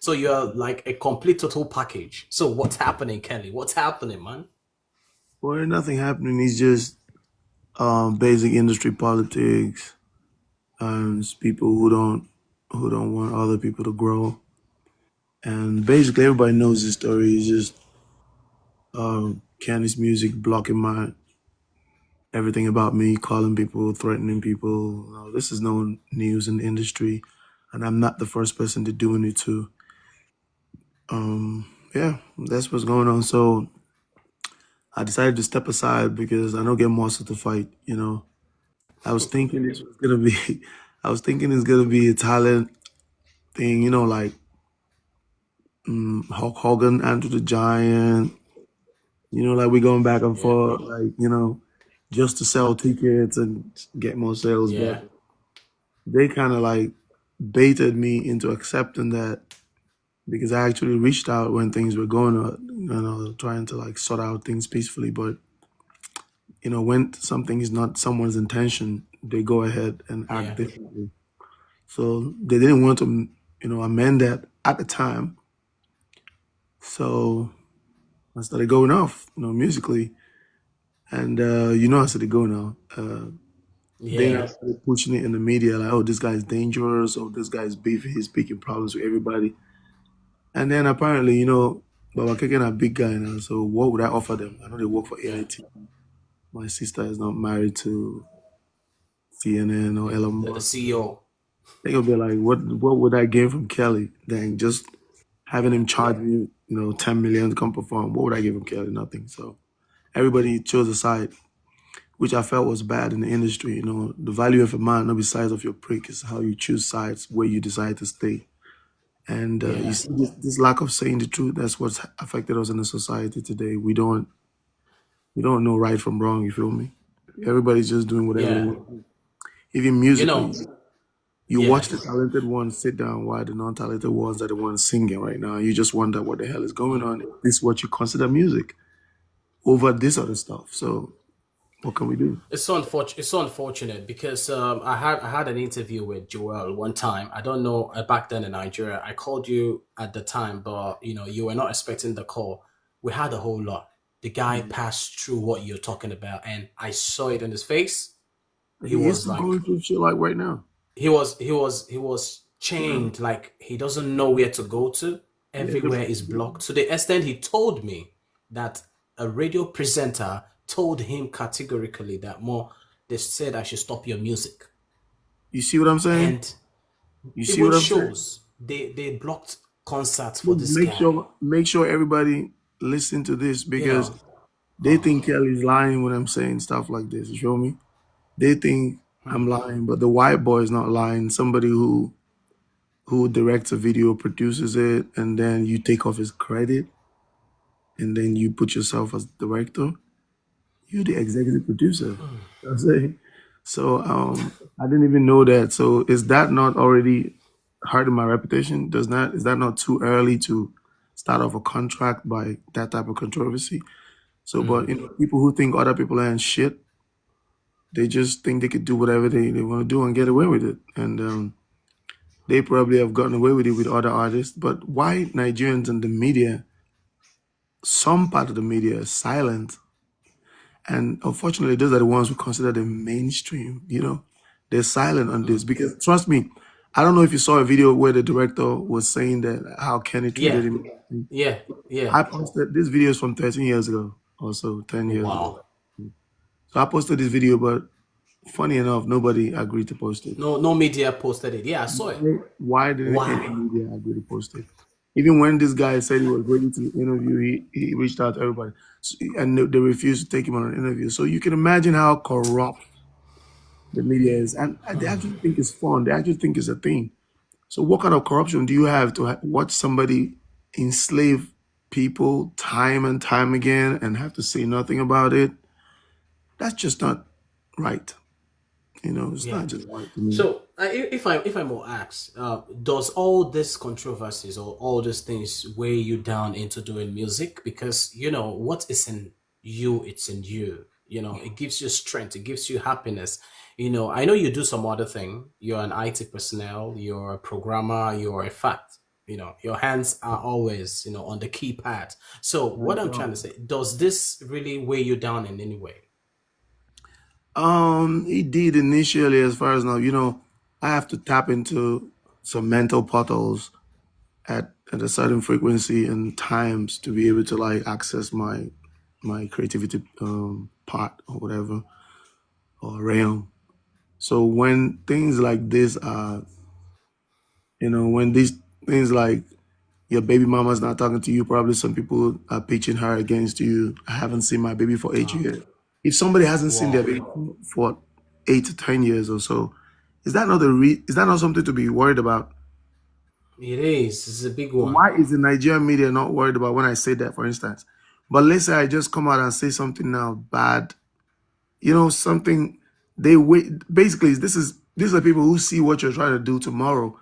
So you're like a complete total package. So what's happening, Kelly? What's happening, man? Well, nothing happening. It's just basic industry politics and it's people who don't want other people to grow. And basically, everybody knows this story. It's just Candy's music blocking my everything about me, calling people, threatening people. This is no news in the industry, and I'm not the first person to doing it too. Yeah, that's what's going on. So I decided to step aside because I don't get muscle to fight. I was thinking this was gonna be, I was thinking it's gonna be a talent thing. Like Hulk Hogan, Andrew the Giant. Like we going back and Yeah, forth, like just to sell tickets and get more sales. But yeah, they kind of like baited me into accepting that because I actually reached out when things were going on, trying to like sort out things peacefully. But when something is not someone's intention, they go ahead and act yeah, differently. So they didn't want to, amend that at the time. So I started going off, musically, and I started going now. Then I yeah, started pushing it in the media, like, oh, this guy's dangerous, oh, this guy's beefy, he's picking problems with everybody. And then apparently, Baba Keken a big guy now, so what would I offer them? I know they work for yeah. AIT. My sister is not married to CNN or Elon The Musk. CEO. They're gonna be like, what would I gain from Kelly? Dang, just having him charge me, 10 million to come perform. What would I give him, Kelly? Nothing. So everybody chose a side, which I felt was bad in the industry. The value of a man, not the size of your prick, is how you choose sides where you decide to stay. And you Yeah, see this lack of saying the truth. That's what's affected us in the society today. We don't know right from wrong. You feel me? Everybody's just doing whatever they yeah. want. Even You musically, know, you yeah, watch the talented ones sit down while the non-talented ones are the ones singing right now. You just wonder what the hell is going on. This is what you consider music over this other stuff. So what can we do? it's so unfortunate. It's so unfortunate because I had an interview with Joel one time. I don't know back then in Nigeria. I called you at the time, but you were not expecting the call. We had a whole lot. The guy passed through what you're talking about, and I saw it in his face. He He is was still like, going through shit like right now. he was Yeah, chained. Like he doesn't know where to go to. yeah, Everywhere is blocked. To the extent he told me that a radio presenter told him categorically that more they said I should stop your music. you see what I'm saying? And You see even what I'm saying? shows, they blocked concerts for Please this guy. make sure everybody listen to this You because know. they think Oh. Kelly's lying when I'm saying stuff like this. You feel me? They think I'm lying, but the white boy is not lying. Somebody who directs a video, produces it, and then you take off his credit, and then you put yourself as director. You're the executive producer. You know what I'm saying? So I didn't even know that. So is that not already hurting my reputation? Is that not too early to start off a contract by that type of controversy? So, but people who think other people are in shit, they just think they could do whatever they want to do and get away with it. And they probably have gotten away with it with other artists. But why Nigerians and the media, some part of the media is silent. And unfortunately, those are the ones who consider the mainstream, they're silent on this because trust me, I don't know if you saw a video where the director was saying that how Kenny treated Yeah. him. Yeah. Yeah. I posted this video is from 13 years ago, also 10 Oh, years ago. wow. So I posted this video, but funny enough, nobody agreed to post it. No, no media posted it. Yeah, I saw it. Why didn't any Why? media agree to post it? Even when this guy said he was ready to interview, he reached out to everybody, and they refused to take him on an interview. So you can imagine how corrupt the media is, and they actually think it's fun. They actually think it's a thing. So what kind of corruption do you have to watch somebody enslave people time and time again and have to say nothing about it? That's just not right. It's Yeah. not just right to me. So, if I more ask, does all these controversies or all these things weigh you down into doing music? Because what is in you, it's in you. It gives you strength, it gives you happiness. I know you do some other thing. You're an IT personnel, you're a programmer, you're a fact. your hands are always, on the keypad. So My what I'm trying to God. say, does this really weigh you down in any way? It did initially. As far as now, I have to tap into some mental portals at a certain frequency and times to be able to like access my creativity part or whatever, or realm. So when things like this are, when these things like your baby mama's not talking to you, probably some people are pitching her against you. I haven't seen my baby for 8 years. If somebody hasn't seen their Wow. baby for 8 to 10 years or so, is that not something to be worried about? It is. It's a big one. Why is the Nigerian media not worried about when I say that, for instance? But let's say I just come out and say something now bad, something they wait. Basically, these are people who see what you're trying to do tomorrow,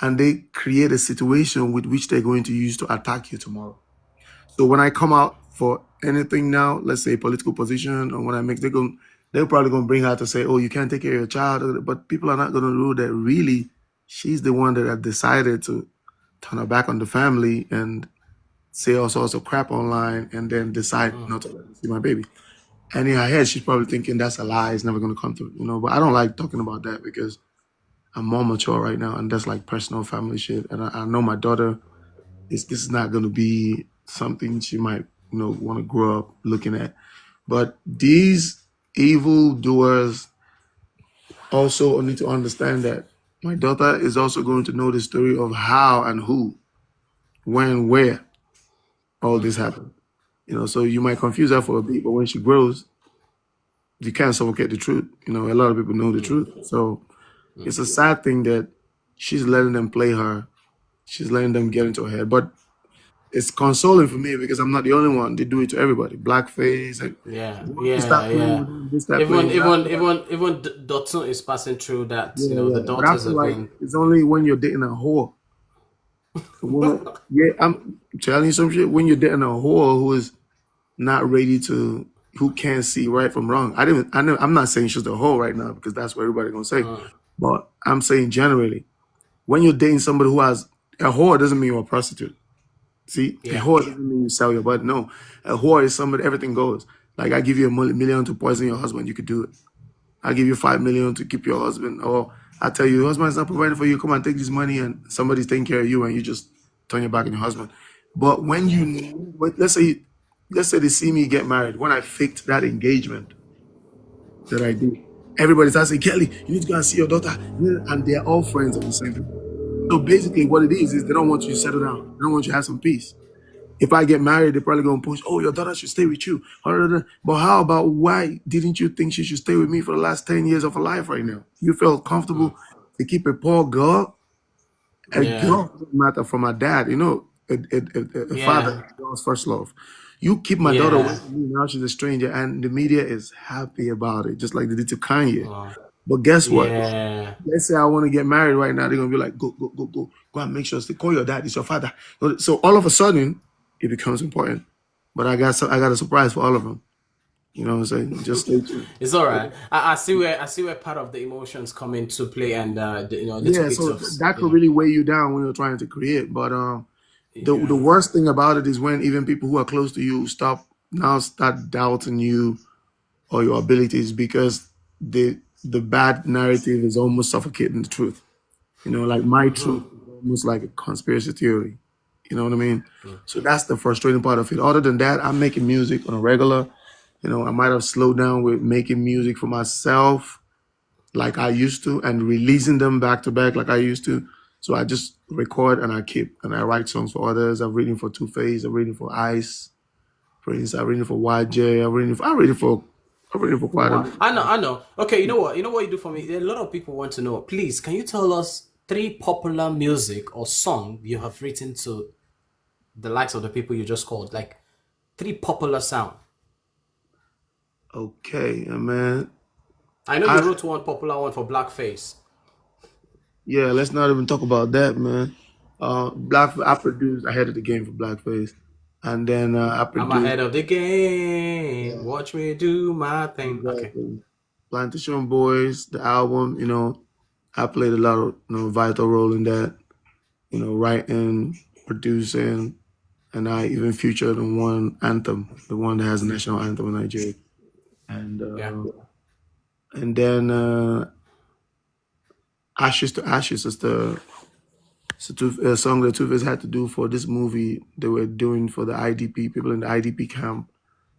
and they create a situation with which they're going to use to attack you tomorrow. So when I come out for anything now, let's say political position, or when I make, they're probably going to bring her to say, "Oh, you can't take care of your child," but people are not going to know that really she's the one that had decided to turn her back on the family and say all sorts of crap online, and then decide Mm, not to let me see my baby. And in her head, she's probably thinking that's a lie. It's never going to come through. But I don't like talking about that because I'm more mature right now, and that's like personal family shit. And I know my daughter this is not going to be something she might want to grow up looking at. But these evil doers also need to understand that my daughter is also going to know the story of how and who, when, where all this mm, happened. So you might confuse her for a bit, but when she grows, you can't suffocate the truth. A lot of people know the mm, truth. So mm. it's a sad thing that she's letting them play her. She's letting them get into her head. But it's consoling for me because I'm not the only one. They do it to everybody. Blackface. And Yeah, once you yeah, start playing yeah. with them, they start playing Even with that. even even even Dotun is passing through that. Yeah, The yeah. But I daughters feel have like been. it's only when you're dating a whore. A woman, yeah, I'm telling you some shit. When you're dating a whore who is not ready to, who can't see right from wrong. I'm not saying she's the whore right now because that's what everybody's gonna say. Mm, But I'm saying generally, when you're dating somebody who has a whore doesn't mean you're a prostitute. See, a yeah. whore doesn't mean you sell your body. No, a whore is somebody, everything goes. Like I give you a million to poison your husband, you could do it. I give you 5 million to keep your husband, or I tell you, your husband's not providing for you. Come on, take this money, and somebody's taking care of you, and you just turn your back on your husband. But when Yeah. let's say they see me get married, when I faked that engagement that I did, everybody's asking Kelly, you need to go and see your daughter, and they're all friends of the same people. So basically, what it is they don't want you to settle down. They don't want you to have some peace. If I get married, they're probably going to push, oh, your daughter should stay with you. But how about why didn't you think she should stay with me for the last 10 years of her life right now? You felt Mm, comfortable to keep a poor girl? A yeah. girl doesn't matter from a dad. A father Yeah. is a girl's first love. You keep my daughter away Yeah. from me, now she's a stranger, and the media is happy about it, just like they did to Kanye. Oh, But guess what? yeah. Let's say I want to get married right now. They're gonna be like, go, go, go, go, go and make sure. Call your dad. It's your father. So all of a sudden, it becomes important. But I got a surprise for all of them. You know what I'm saying? Just stay tuned. It's all right. I see where part of the emotions come into play, and a little Yeah. bit So of that could really weigh you down when you're trying to create. But the yeah. worst thing about it is when even people who are close to you start doubting you or your abilities because the bad narrative is almost suffocating the truth. Like my truth Mm-hmm. is almost like a conspiracy theory. You know what I mean? Mm, So that's the frustrating part of it. Other than that, I'm making music on a regular. I might have slowed down with making music for myself like I used to and releasing them back to back like I used to. So I just record and I keep and I write songs for others. I've written for Two Face, I've written for Ice, Prince, I've written for YJ, I've written for for quite a what? bit. I know. Okay, you know what? You know what you do for me? A lot of people want to know. Please, can you tell us three popular music or song you have written to the likes of the people you just called? Like three popular sound. Okay, man. I know you I wrote one popular one for Blackface. Yeah, let's not even talk about that, man. I produced ahead of the game for Blackface, and then I I'm produced ahead of the game. Watch me do my thing. Okay. exactly Plantation Boys, the album. I played a lot of vital role in that. writing, producing, and I even featured on one anthem, the one that has a national anthem in Nigeria. And Yeah. then Ashes to Ashes is the song that Two Face had to do for this movie they were doing for the IDP people in the IDP camp,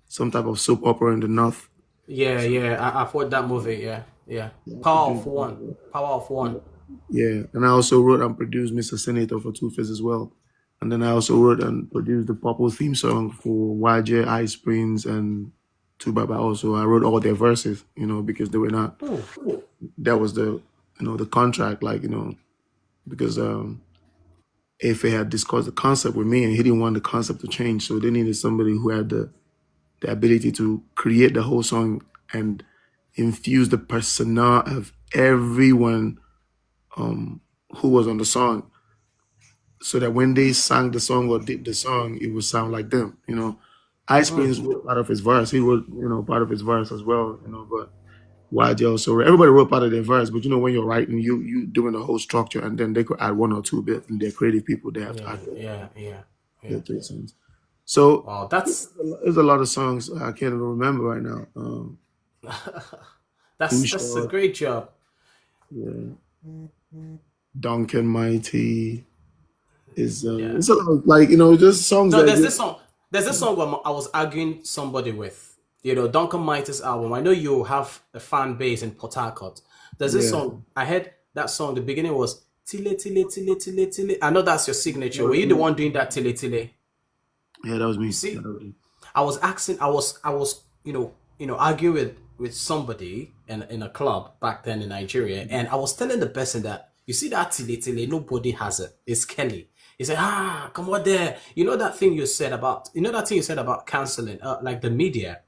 some type of soap opera in the north. Yeah, So yeah. I've watched that movie. Yeah, yeah. I Power of produced One. Power of One. Yeah, and I also wrote and produced Mr. Senator for Two Face as well. And then I also wrote and produced the Purple theme song for YJ, Ice Prince, and Two Baba. Also, I wrote all their verses, because they were not. Hmm. That was the contract, because Afe had discussed the concept with me, and he didn't want the concept to change, so they needed somebody who had the ability to create the whole song and infuse the persona of everyone who was on the song, so that when they sang the song or did the song, it would sound like them. Ice Prince wrote part of his verse. He wrote, part of his verse as well. But YJ also everybody wrote part of their verse. But when you're writing, you doing the whole structure, and then they could add one or two bits. And they're creative people. They have to Yeah, add yeah, yeah, their yeah. 3 cents. So Wow, that's there's a lot of songs I can't even remember right now. Too that's a Short, great job. yeah. Duncan Mighty is Yeah. it's a lot of, just songs No, that there's just this song. There's this song where I was arguing somebody with. Duncan Mighty's album. I know you have a fan base in Port Harcourt. There's this yeah. song. I heard that song. The beginning was tile tile tile tile tile. I know that's your signature. Were you the one doing that tile tile? Yeah, that was You me. Yeah, see, that was me. I was asking. I was arguing with somebody in a club back then in Nigeria, and I was telling the person that you see that tile tile, nobody has it. It's Kelly. He said, come on there. That thing you said about canceling, like the media.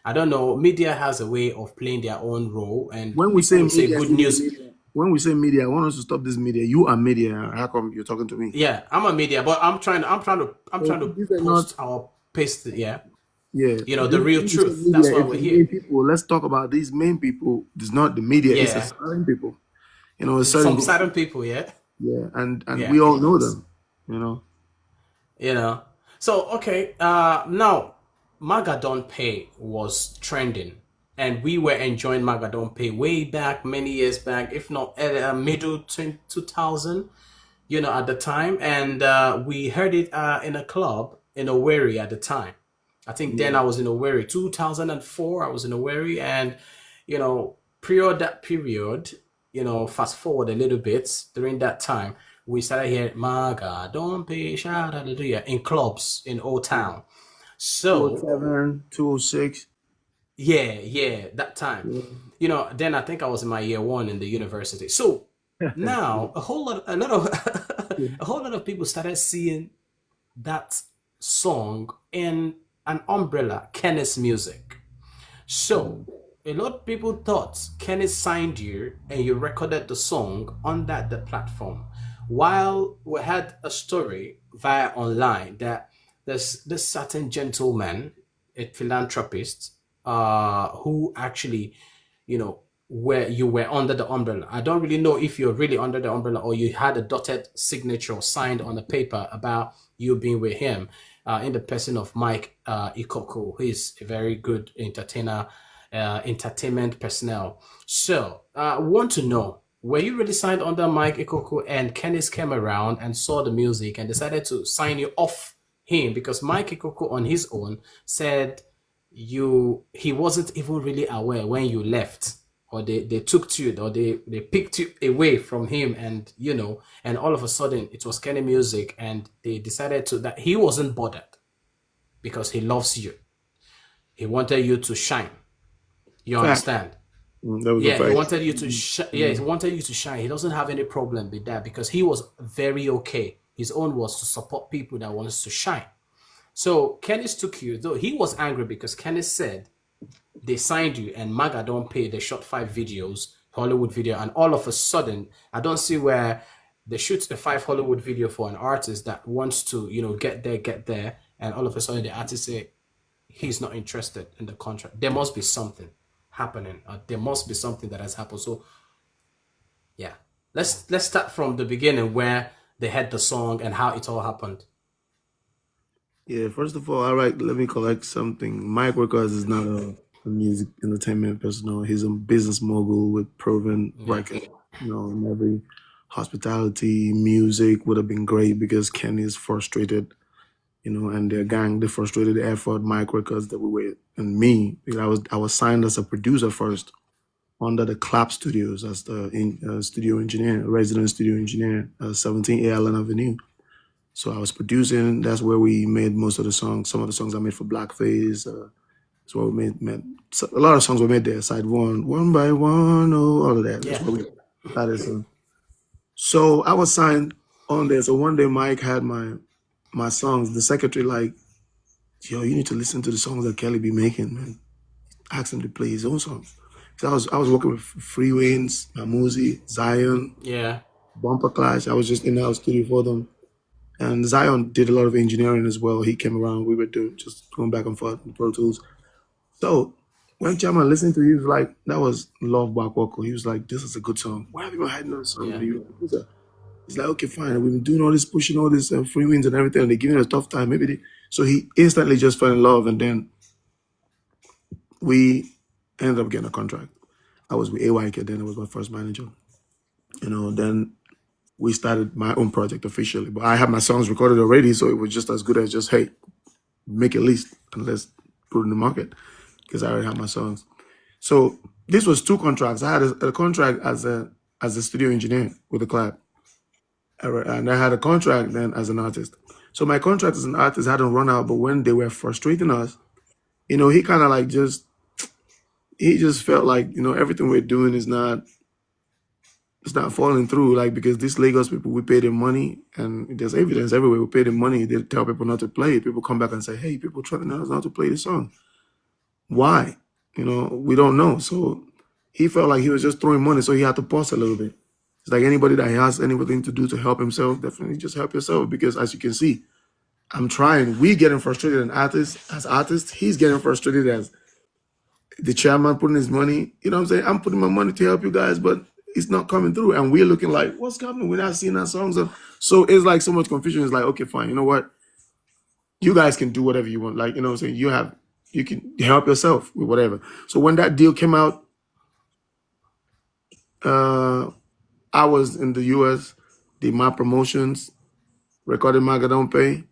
I don't know. Media has a way of playing their own role, and When we people say would say media, good news. I want us to stop this media. You are media. How come you're talking to me? Yeah, I'm a media, but I'm So trying to these are not, post our paste it. Yeah, yeah. the real When we say truth. media, That's why it's we're the here. main people. Let's talk about these main people. It's not the media. It's the Yeah, certain people. It's certain some people. certain people. Yeah, Yeah, and yeah. we all know them. You know. you know so okay, now Magadon Pay was trending, and we were enjoying Magadon Pay way back, many years back, if not middle 2000, at the time. And we heard it in a club in Owerri at the time. I think then Yeah. I was in Owerri 2004. I was in Owerri, and period, fast forward a little bit. During that time, we started hearing Maga, don't pay, shout hallelujah in clubs in Old Town. So 207, 206. yeah, yeah, that time. Then I think I was in my year one in the university. So now a whole lot of people started seeing that song in an umbrella, Kenneth's music. So a lot of people thought Kenneth signed you and you recorded the song on the platform. While we had a story via online that there's this certain gentleman, a philanthropist, who actually, where you were under the umbrella. I don't really know if you're really under the umbrella or you had a dotted signature signed on the paper about you being with him, in the person of Mike Ikoko, who is a very good entertainer, entertainment personnel. So I want to know, were you really signed under Mike Ikoko and Kenneth came around and saw the music and decided to sign you off him? Because Mike Ikoko on his own said he wasn't even really aware when you left, or they took you, or they picked you away from him, and all of a sudden it was Kenny music, and they decided that he wasn't bothered because he loves you. He wanted you to shine. You Fact. understand? That was a Yeah, he fact. wanted you to yeah, he wanted you to shine. He doesn't have any problem with that because he was very okay. His own was to support people that wants to shine. So Kenneth took you, though he was angry because Kenneth said they signed you and Maga don't pay. They shot 5 videos, Hollywood video, and all of a sudden, I don't see where they shoot the 5 Hollywood video for an artist that wants to, get there, and all of a sudden the artist say he's not interested in the contract. There must be something happening. There must be something that has happened. So yeah, let's start from the beginning where they heard the song and how it all happened. Yeah, first of all, all right, let me correct something. Mike Records is not a music entertainment person. He's a business mogul with proven Yeah, record. In every hospitality, music would have been great because Kenny is frustrated, and their gang, they frustrated the effort, Mike Records that we were, and me, because I was signed as a producer first under the Clap Studios as the studio engineer, resident studio engineer, 17 Allen Avenue. So I was producing. That's where we made most of the songs. Some of the songs I made for Blackface. That's where we made so a lot of songs were made there. Side one, one by one, oh, all of that. That's yeah, where we started. So I was signed on there. So one day Mike had my songs. The secretary like, yo, you need to listen to the songs that Kelly be making, man. Ask him to play his own songs. So I was working with Free Winds, Mamuzi, Zion, yeah, Bumper Clash. I was just in our studio for them. And Zion did a lot of engineering as well. He came around. We were doing just going back and forth in Pro Tools. So when Chama listened to it, he was like, that was Love Back Wako. He was like, this is a good song. Why have you been hiding on the song? yeah, He's like, okay, fine. We've been doing all this, pushing all this free wins and everything. And they're giving us a tough time. So he instantly just fell in love. And then we ended up getting a contract. I was with AYK, then I was my first manager. Then we started my own project officially. But I had my songs recorded already, so it was just as good as just, hey, make a list and let's put it in the market because I already had my songs. So this was two contracts. I had a contract as a studio engineer with the club, and I had a contract then as an artist. So my contract as an artist hadn't run out, but when they were frustrating us, he kind of like he just felt like everything we're doing is not it's not falling through. Like because these Lagos people, we pay them money, and there's evidence everywhere. We pay them money. They tell people not to play it. People come back and say, "Hey, people trying to us not to play the song. Why? We don't know." So he felt like he was just throwing money, so he had to pause a little bit. It's like anybody that has anything to do to help himself, definitely just help yourself because as you can see, I'm trying. We getting frustrated as artists. He's getting frustrated as the chairman putting his money. You know what I'm saying? I'm putting my money to help you guys, but it's not coming through. And we're looking like, what's happening? We're not seeing our songs. So it's like so much confusion. It's like, okay, fine. You know what? You guys can do whatever you want. Like, you know what I'm saying? You can help yourself with whatever. So when that deal came out, uh, I was in the US, did my promotions, recorded Maga Don't Pay.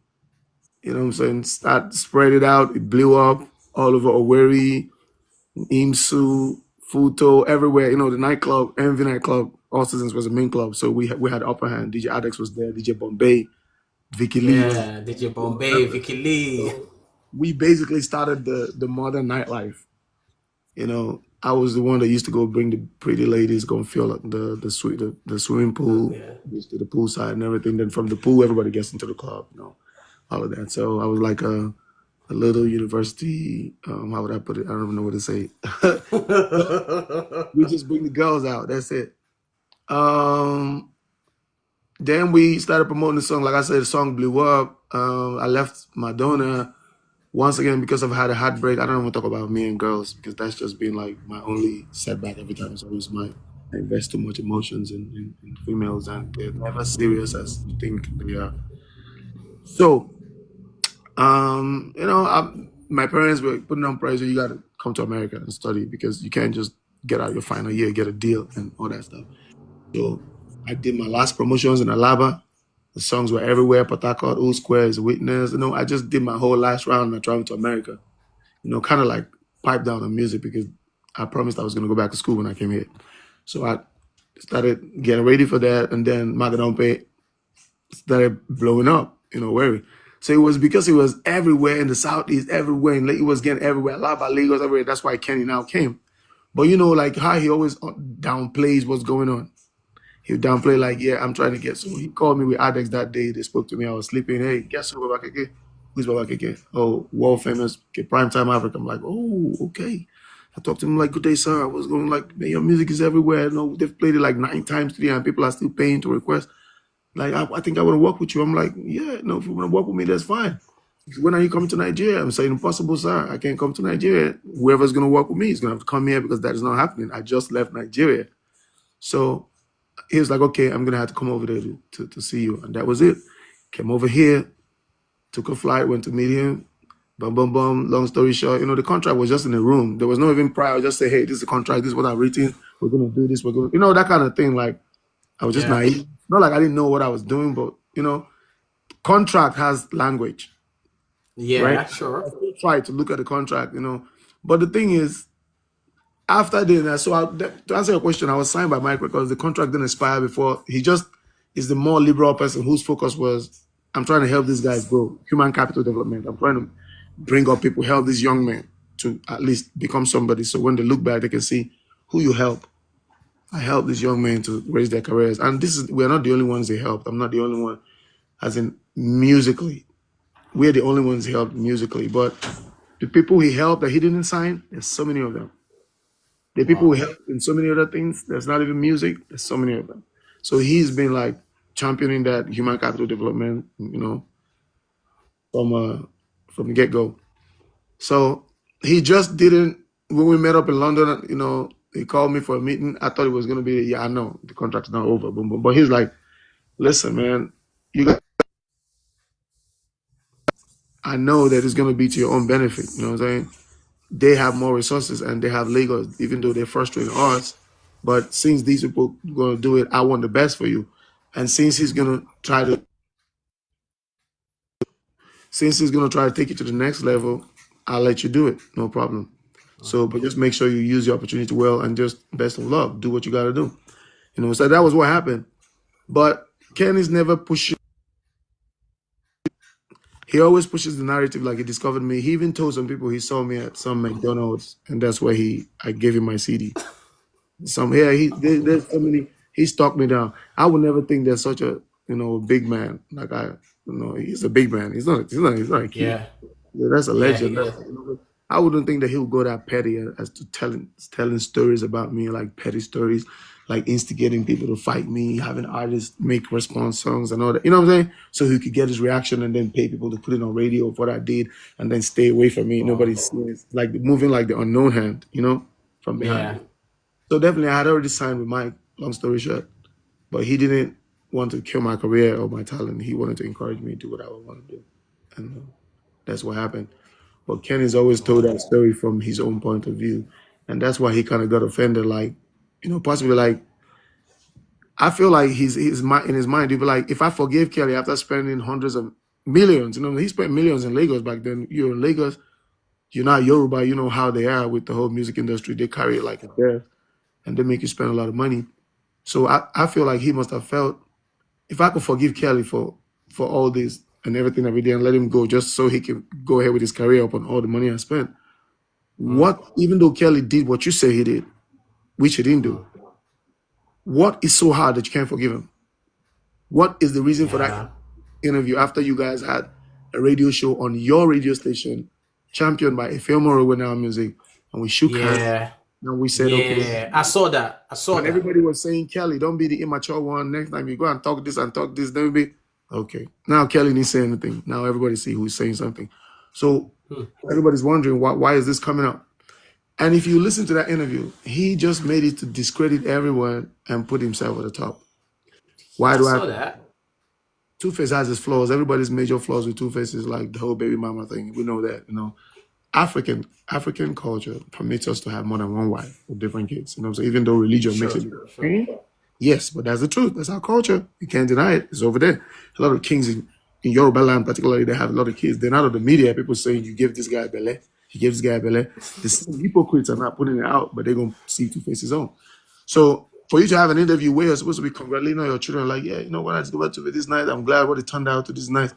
You know what I'm saying? Start spread it out. It blew up all over Owerri, Imsu, Futo, everywhere. The nightclub, MV nightclub, All Seasons was the main club. So we had upper hand. DJ Adex was there, DJ Bombay, Vicky Lee was yeah. DJ Bombay, Vicky Lee. so we basically started the modern nightlife. I was the one that used to go bring the pretty ladies, go and fill up the swimming pool, Yeah. used to the pool side and everything. Then from the pool, everybody gets into the club, all of that. So I was like a little university. How would I put it? I don't even know what to say. We just bring the girls out. That's it. Um, then we started promoting the song. Like I said, the song blew up. I left Madonna once again because I've had a heartbreak. I don't want to talk about me and girls because that's just been like my only setback every time. It's always I invest too much emotions in females and they're never serious as you think they are. So, my parents were putting on pressure. You got to come to America and study because you can't just get out your final year, get a deal, and all that stuff. So I did my last promotions in Alaba. The songs were everywhere. Patakot, Old Squares, Witness. I just did my whole last round and I traveled to America. Kind of like pipe down on music because I promised I was going to go back to school when I came here. So I started getting ready for that. And then Magadompe started blowing up, where. So it was because it was everywhere in the Southeast, everywhere. And it was getting everywhere. Alaba, Lagos, everywhere. That's why Kenny now came. But like how he always downplays what's going on. He would downplay like, yeah, I'm trying to get. So he called me with Adex that day. They spoke to me. I was sleeping. Hey, guess who Baba Keke? Who's Baba Keke? Oh, world famous Primetime Africa. I'm like, oh, okay. I talked to him like, good day, sir. I was going like, man, your music is everywhere. They've played it like 9 times today and people are still paying to request. Like, I think I want to work with you. I'm like, yeah, no, if you want to work with me, that's fine. When are you coming to Nigeria? I'm saying, impossible, sir. I can't come to Nigeria. Whoever's going to work with me is going to have to come here because that is not happening. I just left Nigeria. So he was like, okay, I'm gonna have to come over there to see you, and that was it. Came over here, took a flight, went to meet him. Bum bum bum. Long story short, the contract was just in the room. There was no even prior. Just say, hey, this is the contract. This is what I've written. We're gonna do this. We're gonna, that kind of thing. Like I was just Yeah. naive. Not like I didn't know what I was doing, but contract has language, right? Yeah, I sure. still try to look at the contract, But the thing is, after doing that, to answer your question, I was signed by Mike because the contract didn't expire before. He just is the more liberal person whose focus was, I'm trying to help these guys grow, human capital development. I'm trying to bring up people, help these young men to at least become somebody. So when they look back, they can see who you help. I help these young men to raise their careers. And we're not the only ones they helped. I'm not the only one, as in musically. We're the only ones he helped musically. But the people he helped that he didn't sign, there's so many of them. The people who Wow. help in so many other things, there's not even music, there's so many of them. So he's been like championing that human capital development, from from the get-go. So he just didn't when we met up in London, he called me for a meeting. I thought it was gonna be, yeah, I know the contract's not over, boom, boom. But he's like, listen, man, you got I know that it's gonna be to your own benefit, you know what I'm saying? They have more resources and they have Lagos, even though they're frustrating us. But since these people are gonna do it, I want the best for you. And since he's gonna try to take it to the next level, I'll let you do it, no problem. So, but just make sure you use the opportunity well and just best of luck, do what you got to do. So that was what happened. But Ken is never pushing. He always pushes the narrative like he discovered me. He even told some people he saw me at some McDonald's, and that's where I gave him my CD. There's so many. He stalked me down. I would never think there's such a big man like he's a big man. He's not a kid. Yeah. Yeah, that's a Yeah, he legend. is. I wouldn't think that he would go that petty as to telling stories about me, like petty stories, like instigating people to fight me, having artists make response songs and all that. You know what I'm saying? So he could get his reaction and then pay people to put it on radio of what I did and then stay away from me. Wow. Nobody's seeing it. Like moving like the unknown hand, from behind Yeah. me. So definitely I had already signed with Mike, long story short. But he didn't want to kill my career or my talent. He wanted to encourage me to do what I would want to do. And that's what happened. But Ken has always told that story from his own point of view. And that's why he kind of got offended, like, possibly like, I feel like in his mind, he'd be like, if I forgave Kelly after spending hundreds of millions, he spent millions in Lagos back then. You're in Lagos, you're not Yoruba, you know how they are with the whole music industry. They carry it like a bear and they make you spend a lot of money. So I feel like he must have felt, if I could forgive Kelly for all this and everything that we did and let him go just so he can go ahead with his career upon all the money I spent. Even though Kelly did what you say he did, which he didn't do, what is so hard that you can't forgive him? What is the reason for that Yeah. interview after you guys had a radio show on your radio station, championed by Efeomoro with Now Music, and we shook hands Yeah. and we said, okay. Yeah. I saw that. I saw And that. everybody was saying, Kelly, don't be the immature one. Next time you go and talk this, then be okay. Now Kelly didn't say anything. Now everybody see who's saying something. So everybody's wondering why is this coming up? And if you listen to that interview, he just made it to discredit everyone and put himself at the top. Why I do I? saw that. Two-Face has his flaws. Everybody's major flaws with Two-Face is like the whole baby mama thing. We know that. African culture permits us to have more than one wife with different kids. So even though religion makes Sure. it Sure. yes, but that's the truth. That's our culture. You can't deny it. It's over there. A lot of kings in Yoruba land, particularly, they have a lot of kids. They're not of the media. People saying you give this guy a belly. He gives this guy a belly. The same hypocrites are not putting it out, but they're gonna see Two-Face's own. So for you to have an interview where you're supposed to be congratulating all your children, like, yeah, you know what, I just go back to it this night. I'm glad what it turned out to this night.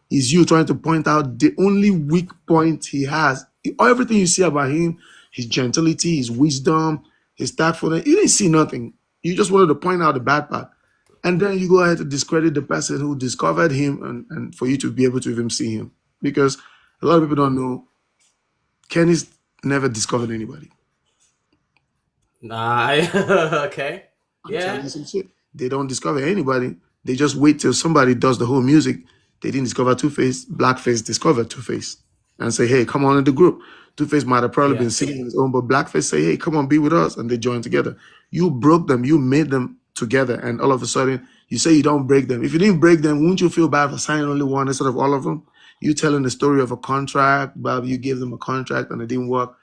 Is you trying to point out the only weak point he has. Everything you see about him, his gentility, his wisdom, his tactfulness, you didn't see nothing. You just wanted to point out the bad part. And then you go ahead to discredit the person who discovered him and for you to be able to even see him. Because a lot of people don't know, Kenny's never discovered anybody. Nah. Okay. I'm telling Yeah. you some shit. They don't discover anybody. They just wait till somebody does the whole music. They didn't discover Two-Face. Blackface discovered Two-Face and say, hey, come on in the group. Two-Face might have probably been Yeah. singing his own, but Blackface say, hey, come on, be with us. And they join together. You broke them. You made them together, and all of a sudden you say you don't break them. If you didn't break them, wouldn't you feel bad for signing only one instead of all of them? You telling the story of a contract, Bob, you gave them a contract and it didn't work.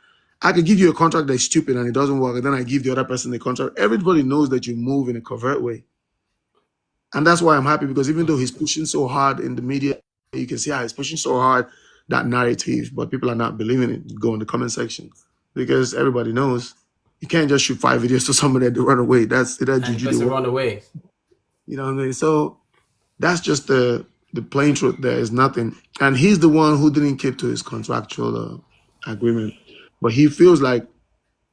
I could give you a contract that's stupid and it doesn't work, and then I give the other person the contract. Everybody knows that you move in a covert way. And that's why I'm happy, because even though he's pushing so hard in the media, you can see how he's pushing so hard that narrative, but people are not believing it. Go in the comment section, because everybody knows you can't just shoot 5 videos to somebody that run away. That's that And the juju they person work. run away. You know what I mean? So that's just the plain truth. There is nothing, and he's the one who didn't keep to his contractual agreement. But he feels like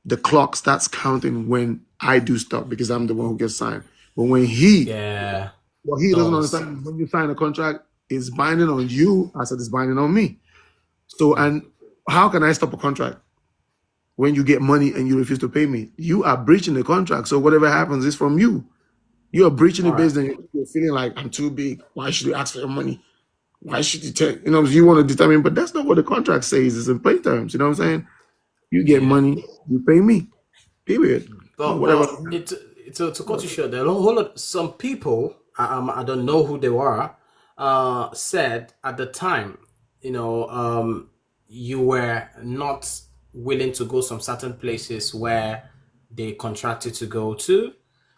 the clock starts counting when I do stuff, because I'm the one who gets signed. But when Yeah, what he doesn't does. understand is when you sign a contract, it's binding on you as it is binding on me. So, and how can I stop a contract when you get money and you refuse to pay me? You are breaching the contract. So whatever happens is from you. You are breaching All it right. based on you're feeling like I'm too big. Why should you ask for your money? Why should you take, you want to determine, but that's not what the contract says. It's in plain terms. You know what I'm saying? You get Yeah. money, you pay me. Period. Whatever. But to cut you short, there are a whole lot. Some people, I don't know who they were, said at the time, you were not willing to go some certain places where they contracted to go to.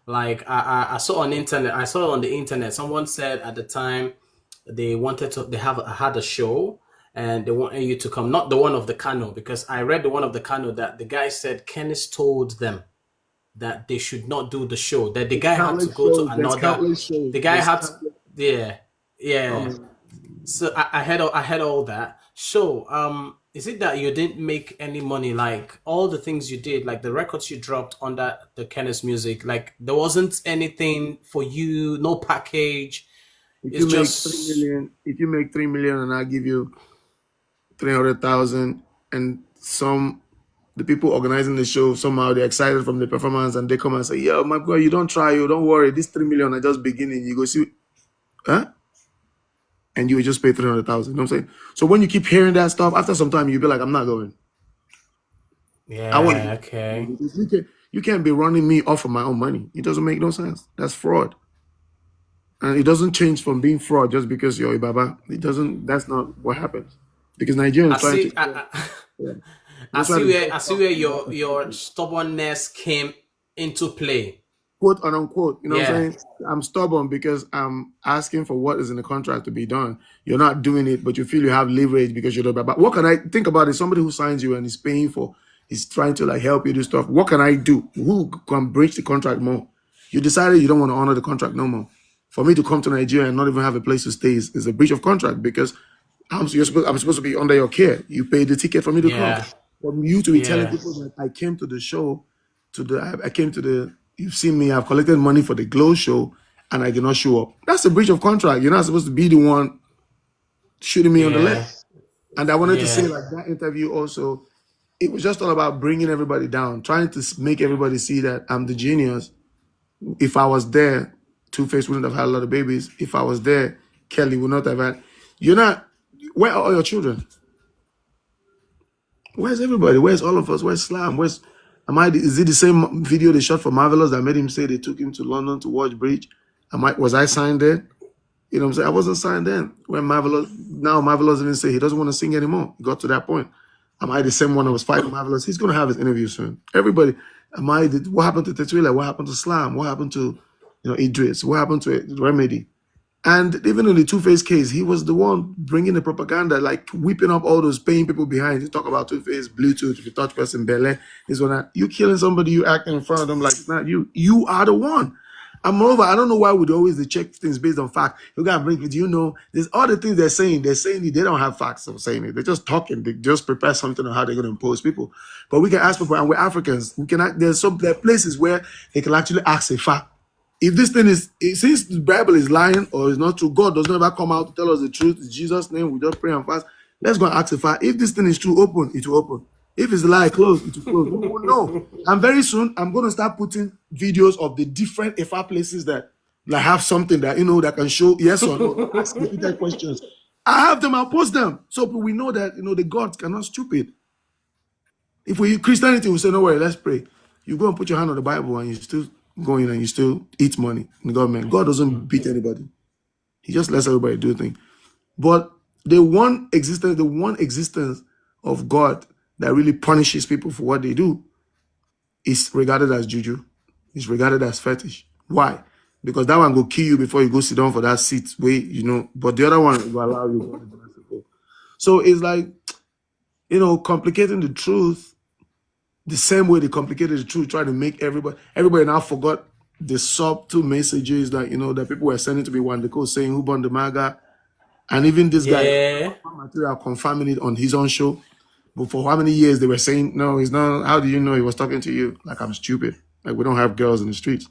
Like I saw on internet, I saw on the internet, someone said at the time they had a show and they wanted you to come, not the one of the Kano, because I read the one of the Kano that the guy said Kenneth told them that they should not do the show. That the There's guy had to countless go to shows. There's another. countless shows. The guy There's had, to, countless. yeah, I yeah. mean, So I had all that. So is it that you didn't make any money? Like all the things you did, like the records you dropped under the Kenneth music, like there wasn't anything for you, no package. if It's you make 3 just million, if you make 3 million and I give you 300,000, and the people organizing the show, somehow they're excited from the performance and they come and say, "Yo, my boy, you don't try, you don't worry. This 3 million are just beginning." You go see, huh? And you would just pay 300,000. You know what I'm saying? So when you keep hearing that stuff, after some time you'll be like, "I'm not going. I want to yeah, get okay. because you can't be running me off of my own money. It doesn't make no sense. That's fraud. And it doesn't change from being fraud just because you're a baba. It doesn't. That's not what happens. Because I Nigerians trying to, see. yeah, I they're trying see to where dress up your stubbornness came into play. quote and unquote. You know what I'm Yeah, saying? I'm stubborn because I'm asking for what is in the contract to be done. You're not doing it, but you feel you have leverage because you're the baba. What can I think about it? Somebody who signs you and is paying for, is trying to like help you do stuff. What can I do? Who can breach the contract more? You decided you don't want to honor the contract no more. For me to come to Nigeria and not even have a place to stay is a breach of contract, because I'm supposed to be under your care. You paid the ticket for me to come. yeah, For you to be telling yeah, people that I came to the show, I came to the, you've seen me, I've collected money for the Glow show and I did not show up. That's a breach of contract. You're not supposed to be the one shooting me on the leg. yeah, And I wanted to say, yeah, like, that interview also, it was just all about bringing everybody down, trying to make everybody see that I'm the genius. If I was there, Two Face wouldn't have had a lot of babies. If I was there, Kelly would not have had. You're not. Where are all your children? Where's everybody? Where's all of us? Where's Slam? Where's am I? Is it the same video they shot for Marvelous that made him say they took him to London to watch Bridge? Was I signed there? You know what I'm saying? I wasn't signed then. When Marvelous even say he doesn't want to sing anymore. He got to that point. Am I the same one that was fighting Marvelous? He's gonna have his interview soon. Everybody, what happened to Tetuila? What happened to Slam? What happened to Idris? What happened to Remedy? And even in the Two Face case, he was the one bringing the propaganda, like whipping up all those paying people behind. You talk about Two Face, Bluetooth, if you touch person, Bele, this one, that. You killing somebody, you acting in front of them like it's not you. You are the one. And moreover, I don't know why we'd always check things based on fact. You gotta bring it. You know, there's all the things they're saying. They're saying it. They don't have facts of saying it. They're just talking. They just prepare something on how they're gonna impose people. But we can ask people, and we're Africans. We can. There are places where they can actually ask a fact. If this thing since the Bible is lying or is not true, God does not ever come out to tell us the truth. In Jesus' name, we just pray and fast. Let's go and ask the fact. If this thing is true, open, it will open. If it's a lie, close, it will close. We will know. And very soon, I'm going to start putting videos of the different FR places that have something that, that can show yes or no. Ask repeated questions. I have them, I'll post them. So we know that, the gods are not stupid. If we Christianity will say, no worry, let's pray. You go and put your hand on the Bible and you still go in and you still eat money in the government. God doesn't beat anybody. He just lets everybody do things. But the one existence of God that really punishes people for what they do is regarded as juju. It's regarded as fetish. Why? Because that one go kill you before you go sit down for that seat where but the other one will allow you. So it's like, complicating the truth the same way they complicated the truth, trying to make everybody now forgot the subtle messages that people were sending to me when they were saying who burned the MAGA. And even this guy, Yeah. material confirming it on his own show. But for how many years they were saying, no, he's not. How do you know he was talking to you? Like, I'm stupid. Like, we don't have girls in the streets.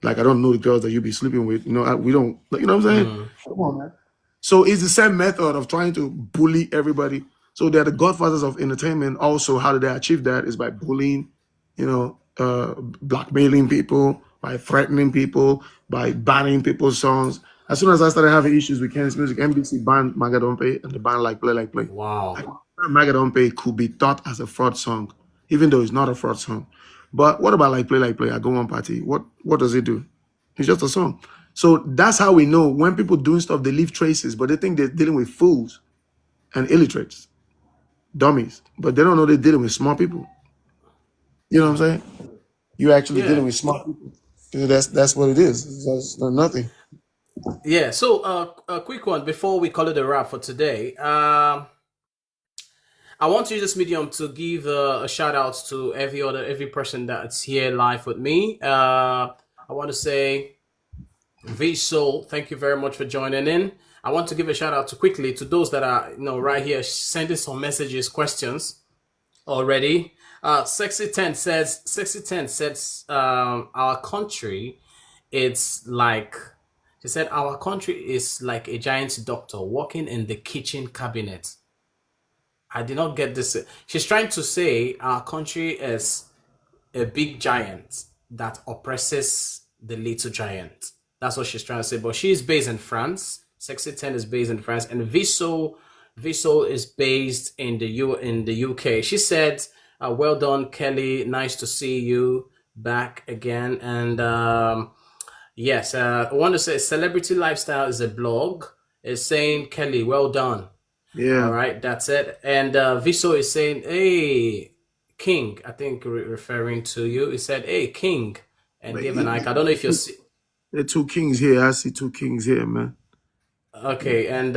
Like, I don't know the girls that you be sleeping with. We don't, you know what I'm saying? Come on, man. So it's the same method of trying to bully everybody. So they're the godfathers of entertainment. Also, how did they achieve that? Is by bullying, blackmailing people, by threatening people, by banning people's songs. As soon as I started having issues with Ken's music, NBC banned Magadon and the band Like Play Like Play. Wow. Magadon could be thought as a fraud song, even though it's not a fraud song. But what about Like Play Like Play? I Go One Party. What does it do? It's just a song. So that's how we know when people doing stuff, they leave traces, but they think they're dealing with fools and illiterates, dummies, but they don't know they're dealing with smart people. You know what I'm saying? You're actually dealing with smart people. That's what it is. It's not nothing. Yeah. So a quick one before we call it a wrap for today. I want to use this medium to give a shout out to every person that's here live with me. I want to say V Soul, thank you very much for joining in. I want to give a shout out quickly to those that are right here sending some messages, questions already. Sexy 10 says our country, it's like she said our country is like a giant doctor walking in the kitchen cabinet. I did not get this. She's trying to say our country is a big giant that oppresses the little giant. That's what she's trying to say. But she's based in France. Sexy 10 is based in France, and Vissol is based in the UK. She said, "Well done, Kelly. Nice to see you back again." And yes, I want to say Celebrity Lifestyle is a blog. It's saying, "Kelly, well done." Yeah. All right, that's it. And Viso is saying, "Hey, King," I think referring to you. He said, "Hey, King," and gave an icon. I don't know if you're. There are two kings here. I see two kings here, man. Okay, and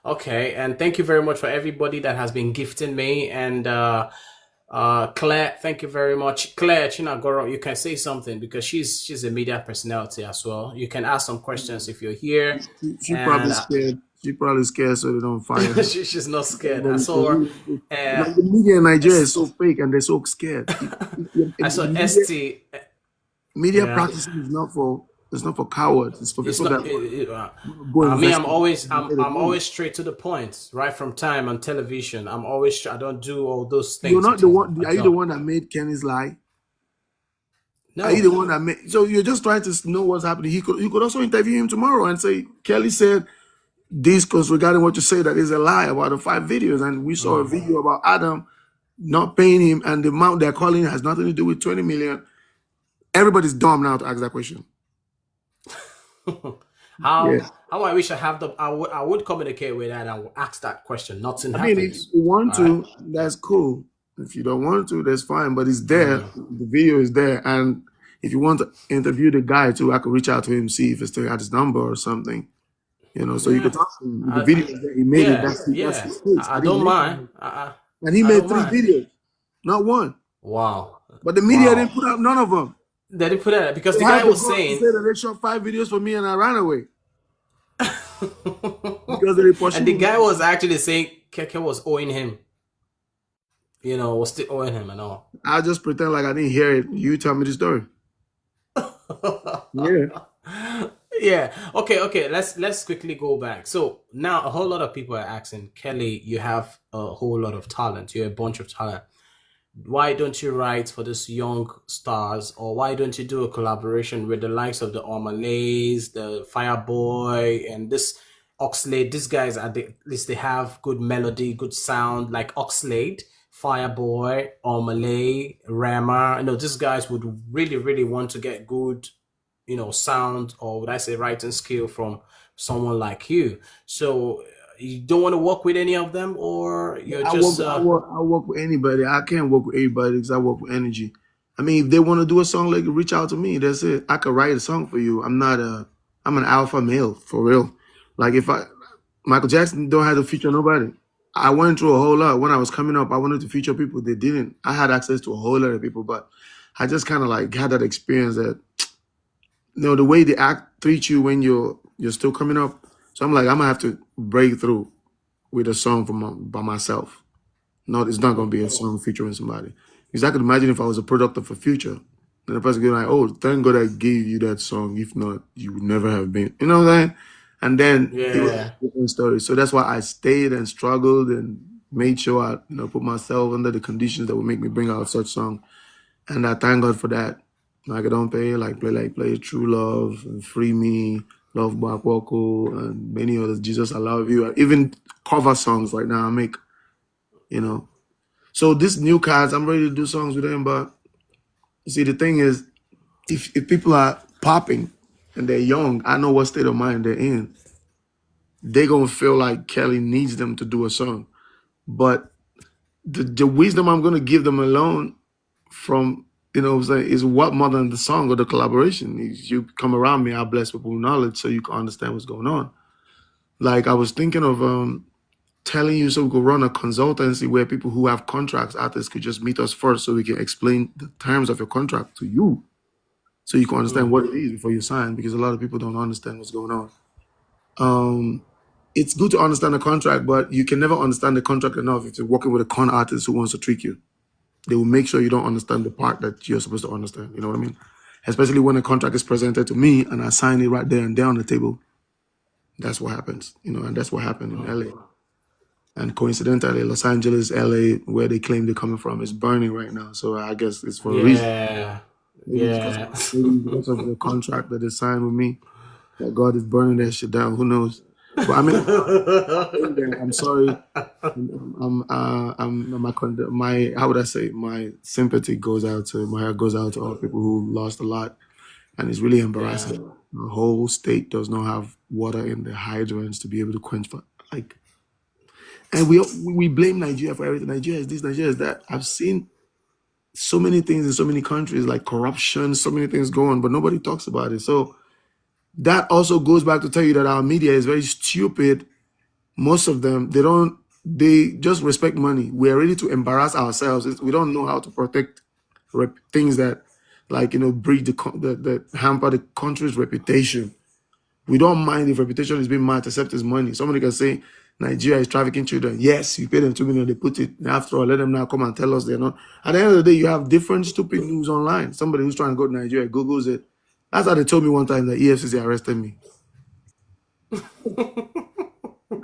okay, and thank you very much for everybody that has been gifting me. And Claire, thank you very much. Claire Chinagoro, you can say something because she's a media personality as well. You can ask some questions if you're here. She probably scared. She probably scared so they don't find her. She's not scared. I saw her. The media in Nigeria is so fake and they're so scared. I saw ST. Media practicing is not for cowards. It's for people that I mean, I'm always straight to the point, right from time on television. I don't do all those things. You're not the one. Are you the one that made Kenny's lie? No. Are you the one that made? So you're just trying to know what's happening. You could also interview him tomorrow and say Kelly said this because regarding what you say that is a lie about the 5 videos, and we saw a video about Adam not paying him, and the amount they're calling has nothing to do with 20 million. Everybody's dumb now to ask that question. How I wish I have I would communicate with that. I would ask that question. Nothing happens. If you want to, that's cool. If you don't want to, that's fine. But it's there. The video is there. And if you want to interview the guy too, I could reach out to him, see if he still got his number or something. So you could talk to him. The video that he made it. That's his face. I don't mind. And he made 3 videos, not 1. Wow. But the media didn't put up none of them. They didn't put it because the guy was saying that they shot 5 videos for me and I ran away. Because and the guy was actually saying Keke was owing him. Was still owing him and all. I just pretend like I didn't hear it. You tell me the story. Yeah. Yeah. Okay. Let's quickly go back. So now a whole lot of people are asking, Kelly, you have a whole lot of talent. You're a bunch of talent. Why don't you write for these young stars, or why don't you do a collaboration with the likes of the Omalays, the Fireboy, and this Oxlade? These guys at least they have good melody, good sound, like Oxlade Fireboy or Malay, Rama. These guys would really, really want to get good, sound, or would I say writing skill from someone like you. So you don't want to work with any of them, or you're just I work with anybody. I can't work with everybody because I work with energy. I mean, if they want to do a song, like reach out to me. That's it. I could write a song for you. I'm an alpha male for real. Like if I Michael Jackson don't have to feature nobody. I went through a whole lot when I was coming up. I wanted to feature people. They didn't. I had access to a whole lot of people, but I just kind of like had that experience that the way they act treat you when you're still coming up. So I'm like, I'm gonna have to break through with a song by myself. No, it's not going to be a song featuring somebody. Because I could imagine if I was a product of a future, then the person could be like, oh, thank God I gave you that song. If not, you would never have been. You know what I'm saying? And then it was yeah, a different story. So that's why I stayed and struggled and made sure I, put myself under the conditions that would make me bring out such song. And I thank God for that. Like I don't pay, play True Love and Free Me, Love Back Wako, and many others. Jesus, I Love You. Even cover songs right now I make, you know. So this new cats, I'm ready to do songs with them. But you see, the thing is, if people are popping and they're young, I know what state of mind they're in. They're gonna feel like Kelly needs them to do a song. But the wisdom I'm gonna give them alone from what I'm saying is what more than the song or the collaboration. Is you come around me, I bless people with knowledge so you can understand what's going on. Like I was thinking of telling you so we could run a consultancy where people who have contracts, artists could just meet us first so we can explain the terms of your contract to you so you can understand what it is before you sign because a lot of people don't understand what's going on. It's good to understand the contract, but you can never understand the contract enough if you're working with a con artist who wants to trick you. They will make sure you don't understand the part that you're supposed to understand. You know what I mean? Especially when a contract is presented to me and I sign it right there and there on the table. That's what happens, and that's what happened in LA. And coincidentally, Los Angeles, LA, where they claim they're coming from, is burning right now. So I guess it's for a reason. yeah, Maybe yeah. because of the contract that they signed with me, that God is burning that shit down. Who knows? But I mean, I'm sorry. My how would I say? My sympathy goes out to my heart goes out to all people who lost a lot, and it's really Yeah. embarrassing. The whole state does not have water in the hydrants to be able to quench like. And we blame Nigeria for everything. Nigeria is this, Nigeria is that. I've seen so many things in so many countries, like corruption, so many things going, but nobody talks about it. So that also goes back to tell you that our media is very stupid. Most of them, they just respect money. We're ready to embarrass ourselves. We don't know how to protect things that, like, breed the hamper the country's reputation. We don't mind if reputation is being matched, except it's money. Somebody can say Nigeria is trafficking children. Yes, you pay them 2 million, they put it. After all, let them now come and tell us they're not. At the end of the day, you have different stupid news online. Somebody who's trying to go to Nigeria Googles it. That's how they told me one time that EFCC arrested me.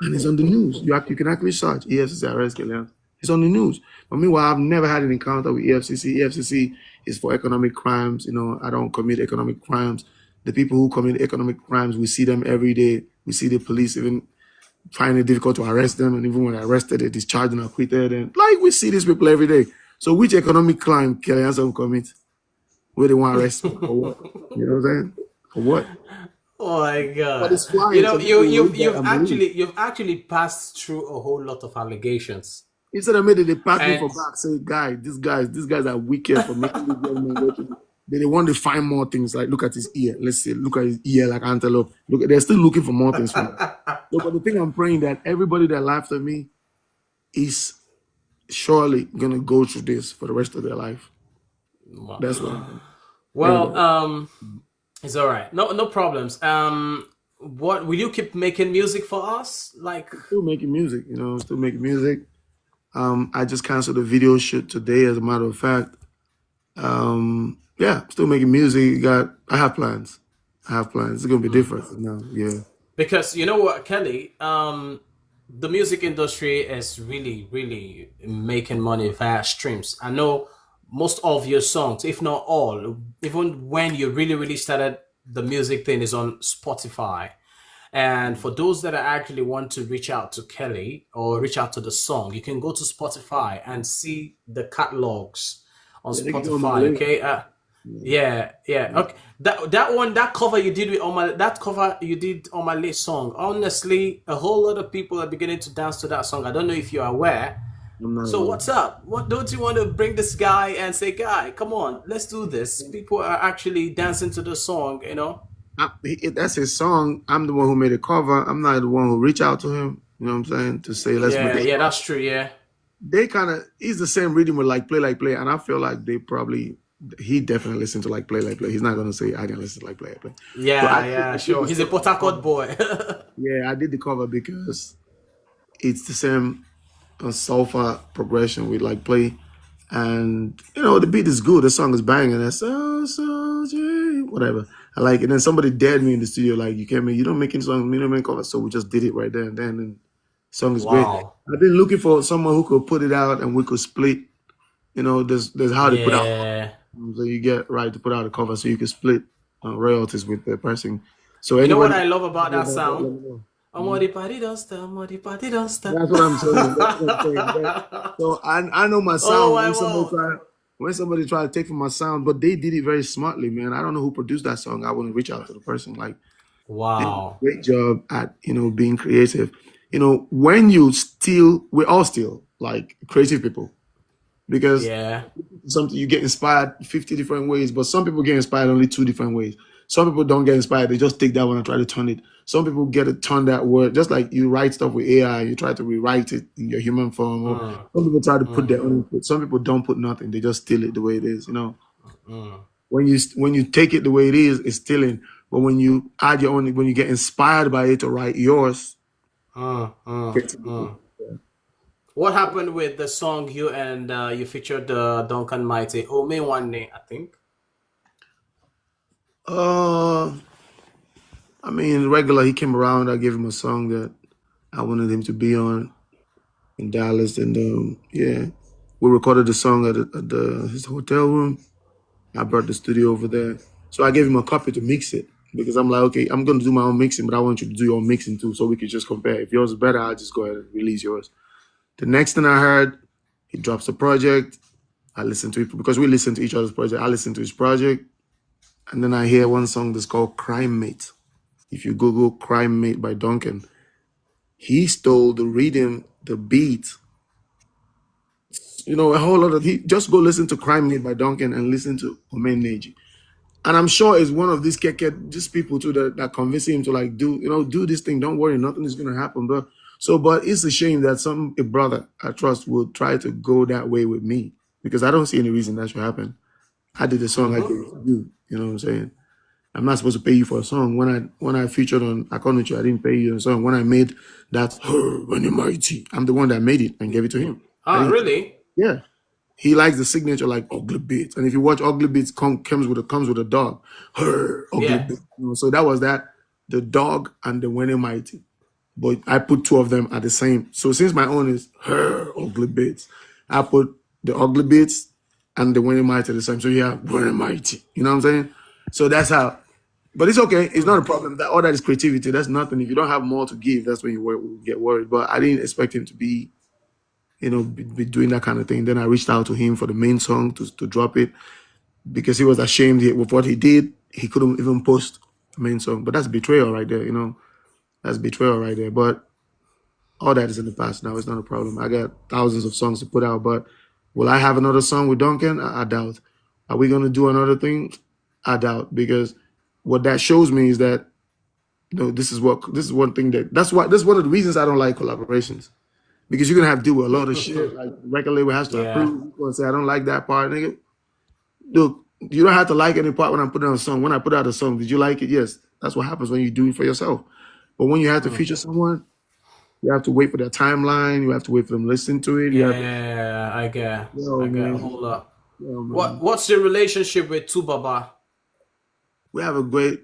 And it's on the news. You can actually search EFCC arrest Kilian. It's on the news. But meanwhile, I've never had an encounter with EFCC. EFCC is for economic crimes. I don't commit economic crimes. The people who commit economic crimes, we see them every day. We see the police even find it difficult to arrest them. And even when arrested, they discharged and acquitted. And like we see these people every day. So which economic crime Kilian will commit? Where they want to arrest me for what? You know what I'm saying? For what? Oh my But god. it's flying. So You people will you've read that you've and believe. actually you've actually passed through a whole lot of allegations. Instead of me, they pass me And for back. Say, guy, these guys are wicked for making this young man go to. They want to find more things. Like, look at his ear. Let's see. Look at his ear like antelope. Look, they're still looking for more things from me. So, but the thing I'm praying that everybody that laughed at me is surely gonna go through this for the rest of their life. well, That's what I'm praying. well, Everybody. it's all right. No problems. What will you keep making music for us? Like, Still making music, still making music. I just canceled a video shoot today, as a matter of fact. Yeah, still making music. I have plans. I have plans. It's gonna be different now. Yeah. because you know what, Kelly, the music industry is really, really making money via streams. I know most of your songs, if not all, even when you really, really started the music thing, is on Spotify. And for those that actually want to reach out to Kelly or reach out to the song, you can go to Spotify and see the catalogs on Yeah, they can go on my Spotify. list. Okay. Yeah. Yeah, yeah. Okay. That one, that cover you did with on my that cover you did on my list song. Honestly, a whole lot of people are beginning to dance to that song. I don't know if you're aware. I'm not So aware. what's up? What don't you want to bring this guy and say, guy, come on, let's do this. People are actually dancing to the song, you know? That's his song. I'm the one who made a cover. I'm not the one who reached out to him. You know what I'm saying? To say let's make Yeah, a yeah, song. that's true, yeah. They kind of he's the same rhythm with like play, and I feel like they probably he definitely listened to like play. He's not gonna say I didn't listen to like play. So Yeah, yeah, I did sure. the He's a Port cover. Harcourt boy. Yeah, I did the cover because it's the same sulfur progression with like play, and the beat is good. The song is banging. That's whatever. I like it. And then somebody dared me in the studio like you can't make you don't make any songs, you don't make covers. So we just did it right there and then. And the song is great. Wow. I've been looking for someone who could put it out and we could split. There's how they put out. Yeah. So you get right to put out a cover so you can split royalties with the person. So You know what anybody I love about that about that, sound? let me know. I'm Mhm. the party don't stop, I'm the party don't stop. That's what I'm saying. That's what I'm saying. So I know my Oh sound. my wow. When somebody try to take from my sound, but they did it very smartly, man. I don't know who produced that song. I want to reach out to the person. Like they did a Wow. great job at being creative. When you steal, we all steal like creative people because Yeah. something you get inspired 50 different ways, but some people get inspired only two different ways. Some people don't get inspired, they just take that one and try to turn it. Some people get to turn that word, just like you write stuff with AI, you try to rewrite it in your human form, or Mm, some people try to put their mm, own input. Some people don't put nothing, they just steal it the way it is. mm, When you take it the way it is, it's stealing. But when you add your own, when you get inspired by it to write yours, creativity. mm. What happened with the song you and you featured Duncan Mighty? Oh, May one day, I think. Uh, I mean, regular, he came around, I gave him a song that I wanted him to be on in Dallas, and yeah, we recorded the song at his hotel room. I brought the studio over there, so I gave him a copy to mix it because I'm like, okay, I'm gonna do my own mixing, but I want you to do your own mixing too, so we could just compare. If yours is better, I'll just go ahead and release yours. The next thing I heard, he drops a project. I listened to it because we listen to each other's project. I listened to his project, and then I hear one song that's called "Crime Mate." If you Google "Crime Mate" by Duncan, he stole the rhythm, the beat, a whole lot of he just go listen to Crime Made by Duncan and listen to Omen Neji. And I'm sure it's one of these keke just people too that convince him to like do this thing. Don't worry, nothing is gonna happen. But it's a shame that a brother I trust will try to go that way with me because I don't see any reason that should happen. I did the song, I gave it to you. You know what I'm saying? I'm not supposed to pay you for a song. When I featured on I Call You, I didn't pay you on a song. When I made that her when you're mighty, I'm the one that made it and gave it to him. I Ah, didn't really? yeah. He likes the signature like ugly beats. And if you watch ugly beats comes with a dog. Her ugly Yeah. beats. So that was that, the dog and the winning mighty. But I put two of them at the same. So since my own is her ugly beats, I put the ugly beats and the winning mighty at the same. So you have winning mighty. You know what I'm saying? So that's how. But it's okay. It's not a problem. That all that is creativity. That's nothing. If you don't have more to give, that's when get worried. But I didn't expect him to be doing that kind of thing. Then I reached out to him for the main song to drop it because he was ashamed with what he did. He couldn't even post the main song. But that's betrayal right there. That's betrayal right there. But all that is in the past now. It's not a problem. I got thousands of songs to put out. But will I have another song with Duncan? I doubt. Are we going to do another thing? I doubt because what that shows me is that this is one thing that's one of the reasons I don't like collaborations because you're gonna have to do a lot of shit. Like the record label has to Yeah. approve. You're gonna say I don't like that part, nigga. Look, you don't have to like any part when I'm putting out a song. When I put out a song, did you like it? Yes. That's what happens when you do it for yourself. But when you have to Mm. feature someone, you have to wait for their timeline. You have to wait for them to listen to it. You have to, Yeah, I get. yo, I get a man, whole lot. yo, What man. what's your relationship with Tubaba? We have a great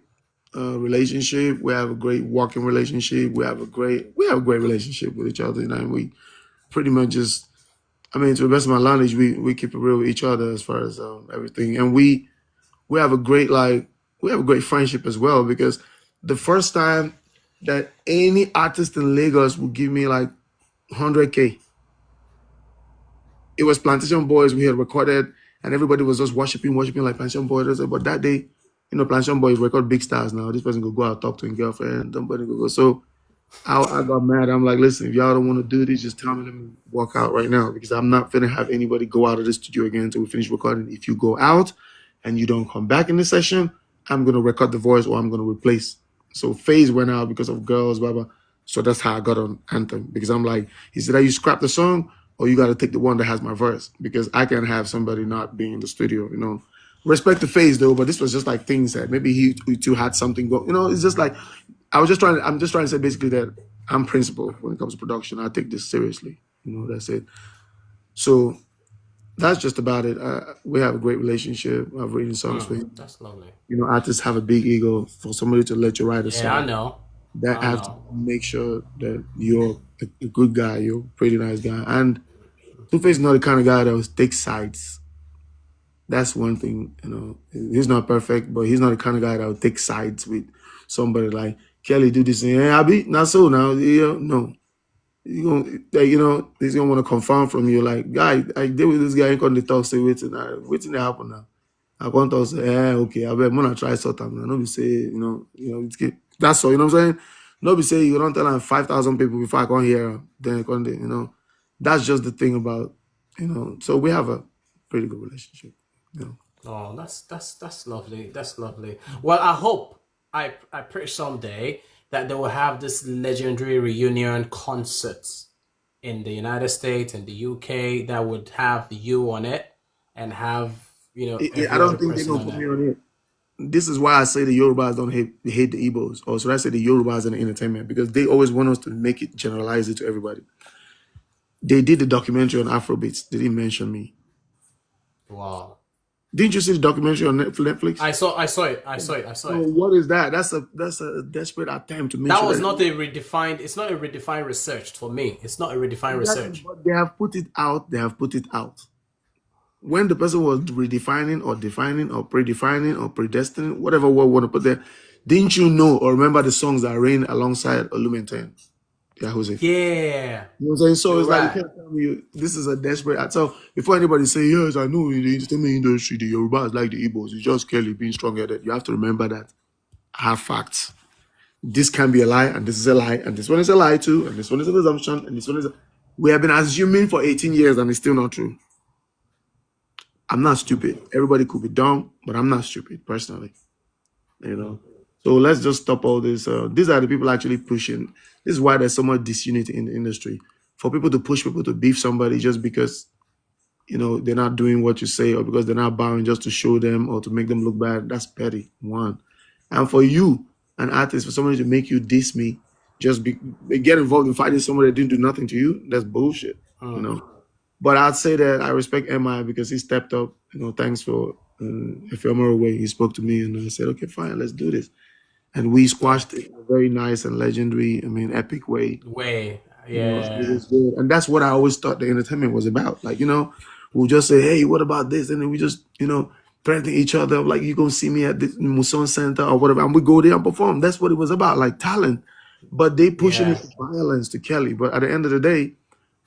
relationship. We have a great working relationship. We have a great relationship with each other. And we pretty much just I mean, to the best of my knowledge, we keep it real with each other as far as everything, and we have a great friendship as well because the first time. that any artist in Lagos would give me like 100K. It was Plantation Boys we had recorded, and everybody was just worshiping like Plantation Boys. But that day, Plantation Boys record big stars now. This person could go out talk to his girlfriend. Somebody could go. So I got mad. I'm like, listen, if y'all don't want to do this, just tell me, let me walk out right now because I'm not finna have anybody go out of the studio again until we finish recording. If you go out and you don't come back in the session, I'm gonna record the voice or I'm gonna replace. So Phase went out because of girls, blah blah. So that's how I got on Anthem because I'm like, he said, you scrap the song or you got to take the one that has my verse because I can't have somebody not being in the studio, Respect the Phase though, but this was just like things that maybe he too had something go. It's just like I'm just trying to say basically that I'm principled when it comes to production. I take this seriously. That's it. So that's just about it. We have a great relationship. I've written songs for him. That's lovely. Artists have a big ego. For somebody to let you write a Yeah, I song, know. that I have to know. make sure that you're a good guy, you're a pretty nice guy. And Two-Face is not the kind of guy that will take sides. That's one thing, He's not perfect, but he's not the kind of guy that will take sides with somebody like Kelly do this and I be not so now. No. He's gonna want to confirm from you, like, guy, I deal with this guy, he couldn't talk, say waiting to happen now. I want to say, okay, I bet I'm gonna try sort out. No be say, that's all, what I'm saying? No be say you don't tell him 5,000 people before I come here, then I come there, That's just the thing about, so we have a pretty good relationship. Oh, that's lovely. That's lovely. Well, I hope I pray someday that they will have this legendary reunion concerts in the United States and the UK that would have you on it and have I every other don't think they're person gonna on put it. me on it. This is why I say the Yorubas don't hate the Igbos, or should I say the Yorubas and the entertainment, because they always want us to make it generalize it to everybody. They did the documentary on Afrobeats. They didn't mention me. Wow. Didn't you see the documentary on Netflix? I saw it. I saw it. I saw So it. what is that? That's a desperate attempt to make That sure was that not a redefined. It's not a redefined research for me. It's not a redefined exactly, research. but they have put it out. They have put it out. When the person was redefining or defining or predefining or predestining, whatever word we want to put there, didn't you know or remember the songs that ran alongside Oluminten? Yeah, Jose. Yeah, You know what I'm saying? So you're it's like you right. can't tell me this is a desperate. So before anybody say yes, I know in the entertainment industry the Yorubas like the Igbos. It's just Kelly being strong-headed. You have to remember that I have facts. This can be a lie, and this is a lie, and this one is a lie too, and this one is an assumption, and this one is. We have been assuming for 18 years, and it's still not true. I'm not stupid. Everybody could be dumb, but I'm not stupid personally. You know. So let's just stop all this. These are the people actually pushing. This is why there's so much disunity in the industry. For people to push people to beef somebody just because they're not doing what you say or because they're not bowing just to show them or to make them look bad, that's petty. One. And for you, an artist, for somebody to make you diss me, just get involved in fighting someone that didn't do nothing to you, that's bullshit. You Mm. know. But I'd say that I respect MI because he stepped up. Thanks for ephemeral way. He spoke to me and I said, okay, fine, let's do this. And we Yeah. squashed it in a very nice and legendary, epic way. Way. It Yeah. was good. And that's what I always thought the entertainment was about. Like, we'll just say, hey, what about this? And then we just, threaten each other. Like, you're going to see me at the Muson Center or whatever. And we go there and perform. That's what it was about, like talent. But they pushing it Yeah. to violence to Kelly. But at the end of the day,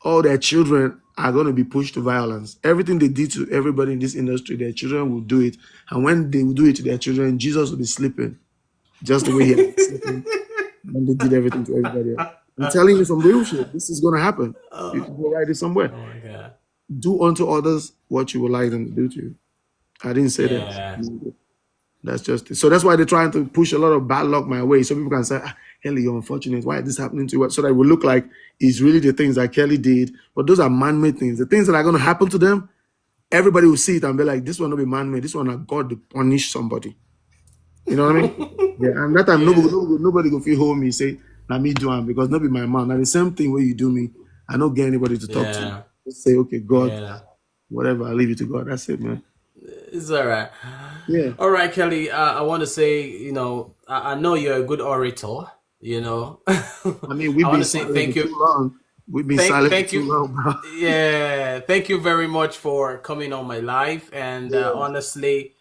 all their children are going to be pushed to violence. Everything they did to everybody in this industry, their children will do it. And when they will do it to their children, Jesus will be sleeping, just the way he had been sleeping when they did everything to everybody else. I'm telling you some real shit. This is going to happen. You can go write it somewhere. Oh my god. Do unto others what you would like them to do to you. I didn't say that. Yeah. That's just it. So that's why they're trying to push a lot of bad luck my way. So people can say, Kelly, you're unfortunate. Why is this happening to you? So that it will look like it's really the things that Kelly did. But those are man-made things. The things that are going to happen to them, everybody will see it and be like, this one will be man-made. This one are God to punish somebody. You know what I mean? Yeah. And that time, Yeah. nobody go feel hold me say, now me do it because not be my man. Now the same thing where you do me, I don't get anybody to talk to. Yeah. Just say, okay, God, Yeah. whatever, I leave it to God. That's it, man. It's all right. Yeah. All right, Kelly. I want to say, I know you're a good orator. I mean, I we've want been to say silent thank for you. too long. We've been silent for Thank too you. long, bro. Yeah, thank you very much for coming on my live. And Yeah. honestly,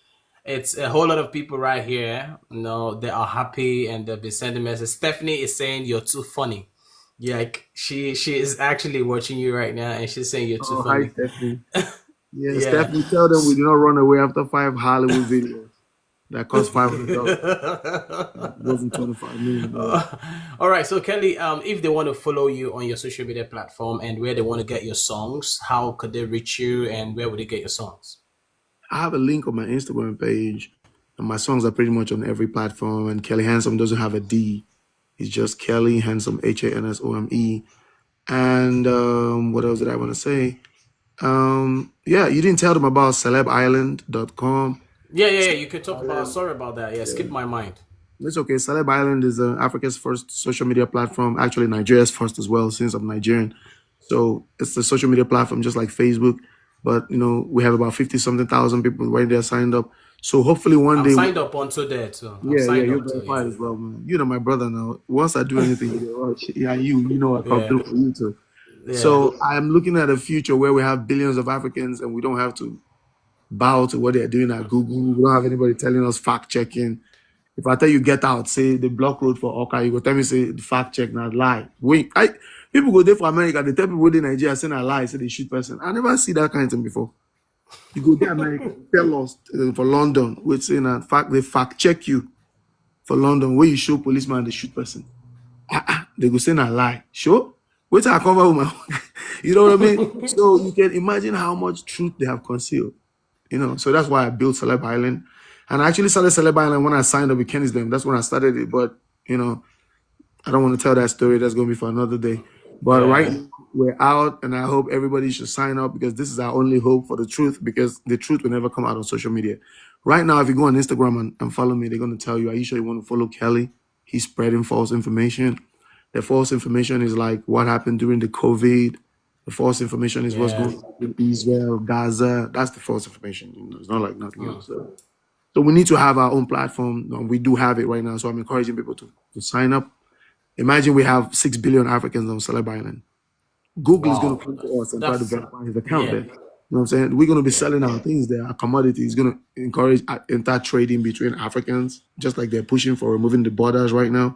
It's a whole lot of people right here. They are happy and they've been sending messages. Stephanie is saying you're too funny. Yeah, like she is actually watching you right now, and she's saying you're too Oh, hi, funny. Stephanie. Yeah, Yeah. Stephanie, tell them we do not run away after 5 Hollywood videos that cost $500. It wasn't 25 million dollars. All right, so Kelly, if they want to follow you on your social media platform and where they want to get your songs, how could they reach you and where would they get your songs? I have a link on my Instagram page, and my songs are pretty much on every platform. And Kelly Handsome doesn't have a D; it's just Kelly Handsome, Hansome. And what else did I want to say? Yeah, you didn't tell them about celebisland.com. Yeah. You could talk about. Island. Sorry about that. Yeah, skip my mind. It's okay. Celeb Island is Africa's first social media platform, actually Nigeria's first as well, since I'm Nigerian. So it's a social media platform just like Facebook, but we have about 50 something thousand people right there signed up. So hopefully one I'm day, signed up onto there too. I'm yeah, signed you're up too. verified Yeah. as well, man. You know my brother now. Once I do anything, yeah, I come Yeah. through for you too. Yeah. So I'm looking at a future where we have billions of Africans and we don't have to bow to what they're doing at Google. We don't have anybody telling us fact checking. If I tell you get out, say the block road for Oka, you go tell me say the fact check not lie. People go there for America, they tell people in Nigeria say a lie, say they shoot person. I never see that kind of thing before. You go there America, tell us for London, we say in fact they fact check you for London where you show policeman they shoot person. They go say a lie. Sure. Wait till I cover with my you know what I mean? So you can imagine how much truth they have concealed. So that's why I built Celeb Island. And I actually started Celeb Island when I signed up with Kenny's Them. That's when I started it. But, I don't want to tell that story. That's going to be for another day. But right Yeah. now, we're out, and I hope everybody should sign up because this is our only hope for the truth because the truth will never come out on social media. Right now, if you go on Instagram and follow me, they're going to tell you, are you sure you want to follow Kelly? He's spreading false information. The false information is like what happened during the COVID. The false information is what's Yeah. going on in Israel, Gaza. That's the false information. It's not like nothing Mm. else. So we need to have our own platform. We do have it right now. So I'm encouraging people to sign up. Imagine we have 6 billion Africans on Celeb Island. Google is going to Wow. come to us and try to That's verify his account there. yeah. You know what I'm saying? We're going to be Yeah. selling our things there, our commodity. It's going to encourage inter-trading between Africans, just like they're pushing for removing the borders right now.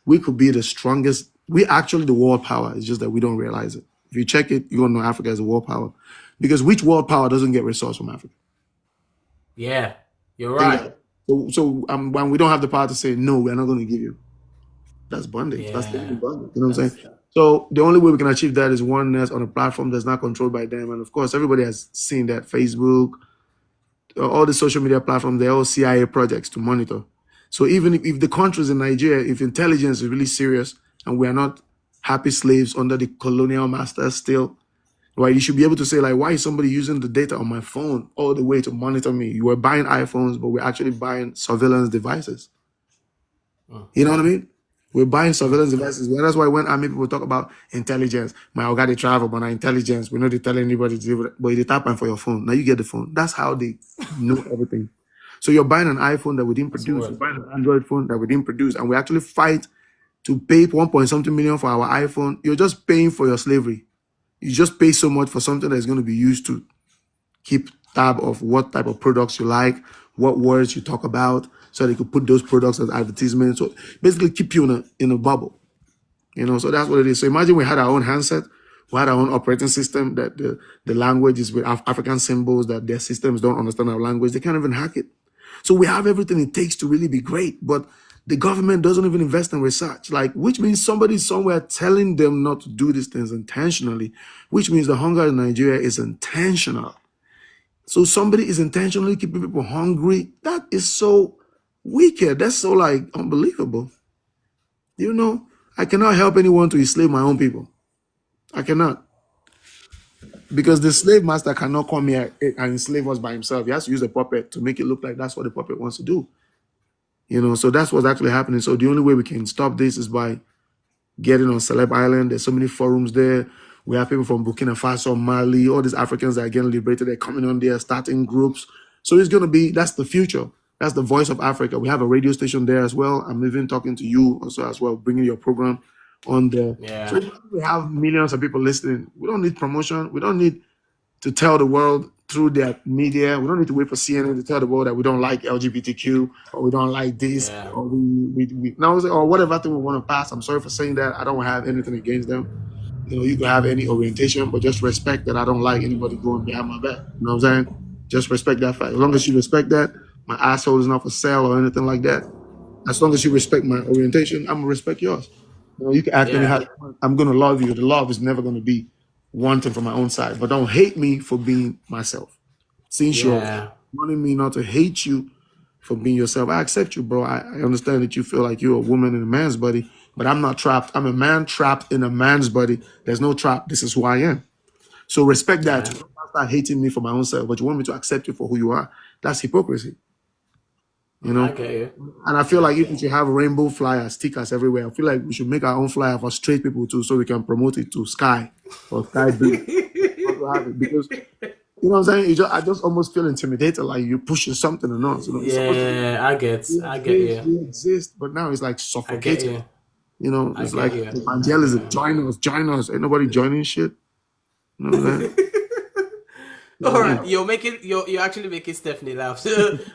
We could be the strongest. We actually the world power. It's just that we don't realize it. If you check it, you're going to know Africa is a world power. Because which world power doesn't get resource from Africa? Yeah. You're Think right. about it. So when we don't have the power to say, no, we're not going to give you. That's bondage. That's the Yeah. bondage. You know what I'm That's saying? So the only way we can achieve that is oneness on a platform that's not controlled by them. And of course, everybody has seen that Facebook, all the social media platforms, they're all CIA projects to monitor. So even if the countries in Nigeria, if intelligence is really serious and we are not happy slaves under the colonial masters still, right? You should be able to say, like, why is somebody using the data on my phone all the way to monitor me? You were buying iPhones, but we're actually buying surveillance devices. mm, You know what I mean? We're buying mm. surveillance devices. Well, that's why when army people talk about intelligence, my organ they travel, but not intelligence. We know they tell anybody to do it, but they tap on for your phone. Now you get the phone. That's how they know everything. So you're buying an iPhone that we didn't That's produce. You're word. buying an Android phone that we didn't produce, and we actually fight to pay 1 point something million for our iPhone. You're just paying for your slavery. You just pay so much for something that's going to be used to keep tab of what type of products you like, what words you talk about, so they could put those products as advertisements. So basically keep you in a bubble. So that's what it is. So imagine we had our own handset, we had our own operating system that the language is with African symbols that their systems don't understand our language. They can't even hack it. So we have everything it takes to really be great, but the government doesn't even invest in research, which means somebody somewhere telling them not to do these things intentionally, which means the hunger in Nigeria is intentional. So somebody is intentionally keeping people hungry. That is so wicked. That's so unbelievable. I cannot help anyone to enslave my own people. I cannot. Because the slave master cannot come here and enslave us by himself. He has to use a puppet to make it look like that's what the puppet wants to do. So that's what's actually happening. So the only way we can stop this is by getting on Celeb Island. There's so many forums there. We have people from Burkina Faso, Mali, all these Africans that are getting liberated. They're coming on there, starting groups. So it's going to be, that's the future. That's the voice of Africa. We have a radio station there as well. I'm even talking to you also as well, bringing your program on there. Yeah. So we have millions of people listening. We don't need promotion. We don't need to tell the world through their media. We don't need to wait for CNN to tell the world that we don't like LGBTQ or we don't like this Yeah. or we now or whatever thing we want to pass. I'm sorry for saying that. I don't have anything against them. You know, you can have any orientation, but just respect that I don't like anybody going behind my back. You know what I'm saying? Just respect that fact. As long as you respect that, my asshole is not for sale or anything like that. As long as you respect my orientation, I'm gonna respect yours. You know, you can act anyhow. Yeah. I'm gonna love you. The love is never gonna be wanting from my own side. But don't hate me for being myself. Since you're Yeah. wanting me not to hate you for being yourself, I accept you, bro. I understand that you feel like you're a woman in a man's body, but I'm not trapped. I'm a man trapped in a man's body. There's no trap. This is who I am. So respect that. Yeah. Don't start hating me for my own self, but you want me to accept you for who you are. That's hypocrisy, you I know? get you. And I feel like if we should have rainbow flyers, stickers everywhere, I feel like we should make our own flyer for straight people too, so we can promote it to Sky or Sky Blue. Also have it because you know what I'm saying. I just almost feel intimidated, like you're pushing something or not. You know, it's supposed to be Yeah, I get you. we exist, but now it's like I get suffocating. you. You know, I it's get like you. I get evangelism. you. Join us, join us. Ain't nobody joining shit. You know what I'm saying? You know All what I right, mean? you're actually making Stephanie laugh.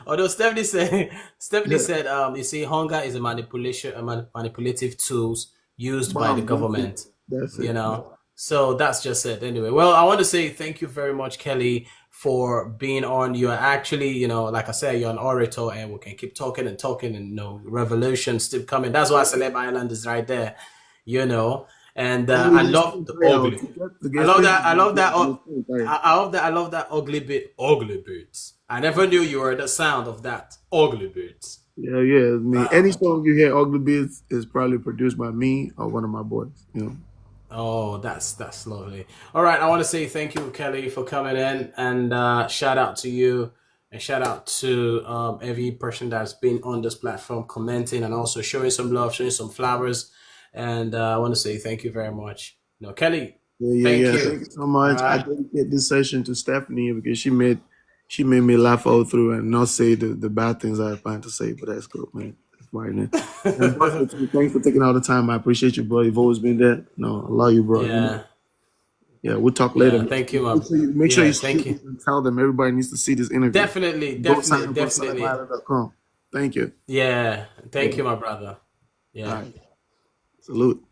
Although Stephanie Yeah. said you see hunger is a manipulation manipulative tools used by the Bam, that's it. government, That's you it. know. So that's just it. Anyway, well, I want to say thank you very much, Kelly, for being on. You are actually, like I said, you're an orator, and we can keep talking and talking, and revolution still coming. That's why Celeb Island is right there, you know. And And I we love explain the very well. ugly. I To get love explain to that. I love that. you, sorry. I love that. I love that ugly bit. Ugly bits. I never knew you were the sound of that ugly bits. Yeah, yeah. I mean, any Wow. song you hear, Ugly Beats, is probably produced by me or one of my boys. You know. Oh, that's lovely. All right, I want to say thank you, Kelly, for coming in, and shout out to you, and shout out to every person that's been on this platform commenting and also showing some love, showing some flowers, and I want to say thank you very much. No, Kelly, Yeah, yeah, thank yeah. you. Thank you so All much. I right. dedicate this session to Stephanie because she made me laugh all through and not say the bad things I plan to say. But that's good, man. That's fine, man. And Buster, too, thanks for taking all the time. I appreciate you, bro. You've always been there. No, I love you, bro. You know. Yeah, Yeah, we'll talk later. yeah. Thank you, Make my. sure you Yeah, shoot thank this you. and tell them everybody needs to see this interview. Definitely, Go sign definitely, up on definitely. celebisland.com. Thank you. Yeah, thank Yeah. you, my brother. All Yeah. right. Salute.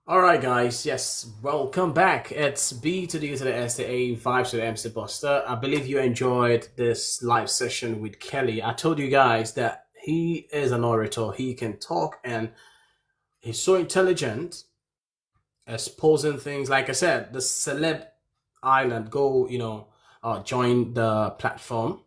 All right, guys. Yes, welcome back. It's B to the U to the S to A, vibes to the MC Buster. I believe you enjoyed this live session with Kelly. I told you guys that he is an orator. He can talk, and he's so intelligent, exposing things. Like I said, the celeb island. Go, join the platform.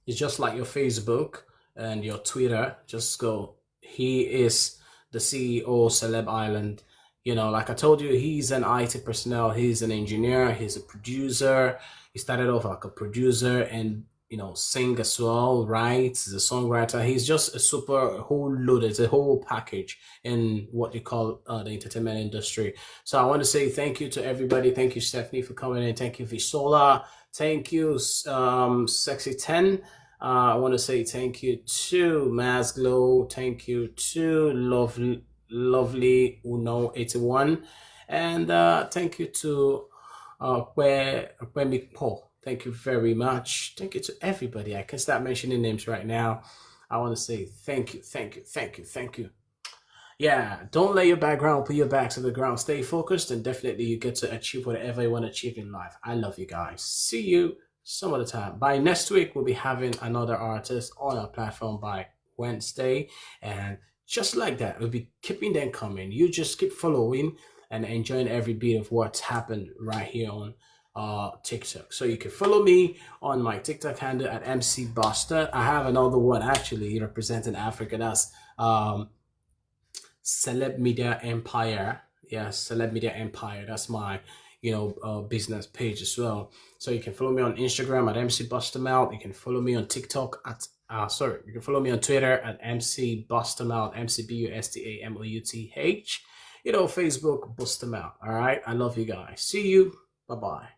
It's just like your Facebook and your Twitter. Just go. He is the CEO Celeb Island. Like I told you, he's an IT personnel. He's an engineer. He's a producer. He started off like a producer and sing as well, writes. He's a songwriter. He's just a super whole load. It's a whole package in what you call the entertainment industry. So I want to say thank you to everybody. Thank you, Stephanie, for coming in. Thank you, Visola. Thank you, Sexy 10. I want to say thank you to Masglow. Thank you to Lovely Uno 81. And thank you to where Paul. Thank you very much. Thank you to everybody. I can start mentioning names right now. I want to say thank you, thank you, thank you, thank you. Yeah, don't let your background put your back to the ground. Stay focused, and definitely you get to achieve whatever you want to achieve in life. I love you guys. See you some other time. By next week, we'll be having another artist on our platform by Wednesday. And just like that, we'll be keeping them coming. You just keep following and enjoying every bit of what's happened right here on TikTok. So you can follow me on my TikTok handle at MC Buster. I have another one actually representing Africa. That's Celeb Media Empire. Yes, Celeb Media Empire. That's my business page as well. So you can follow me on Instagram at MC Bustermouth. You can follow me on TikTok at you can follow me on Twitter at MC Bustermouth, MCBUSTAMOUTH. Facebook Bustermouth. All right. I love you guys. See you. Bye bye.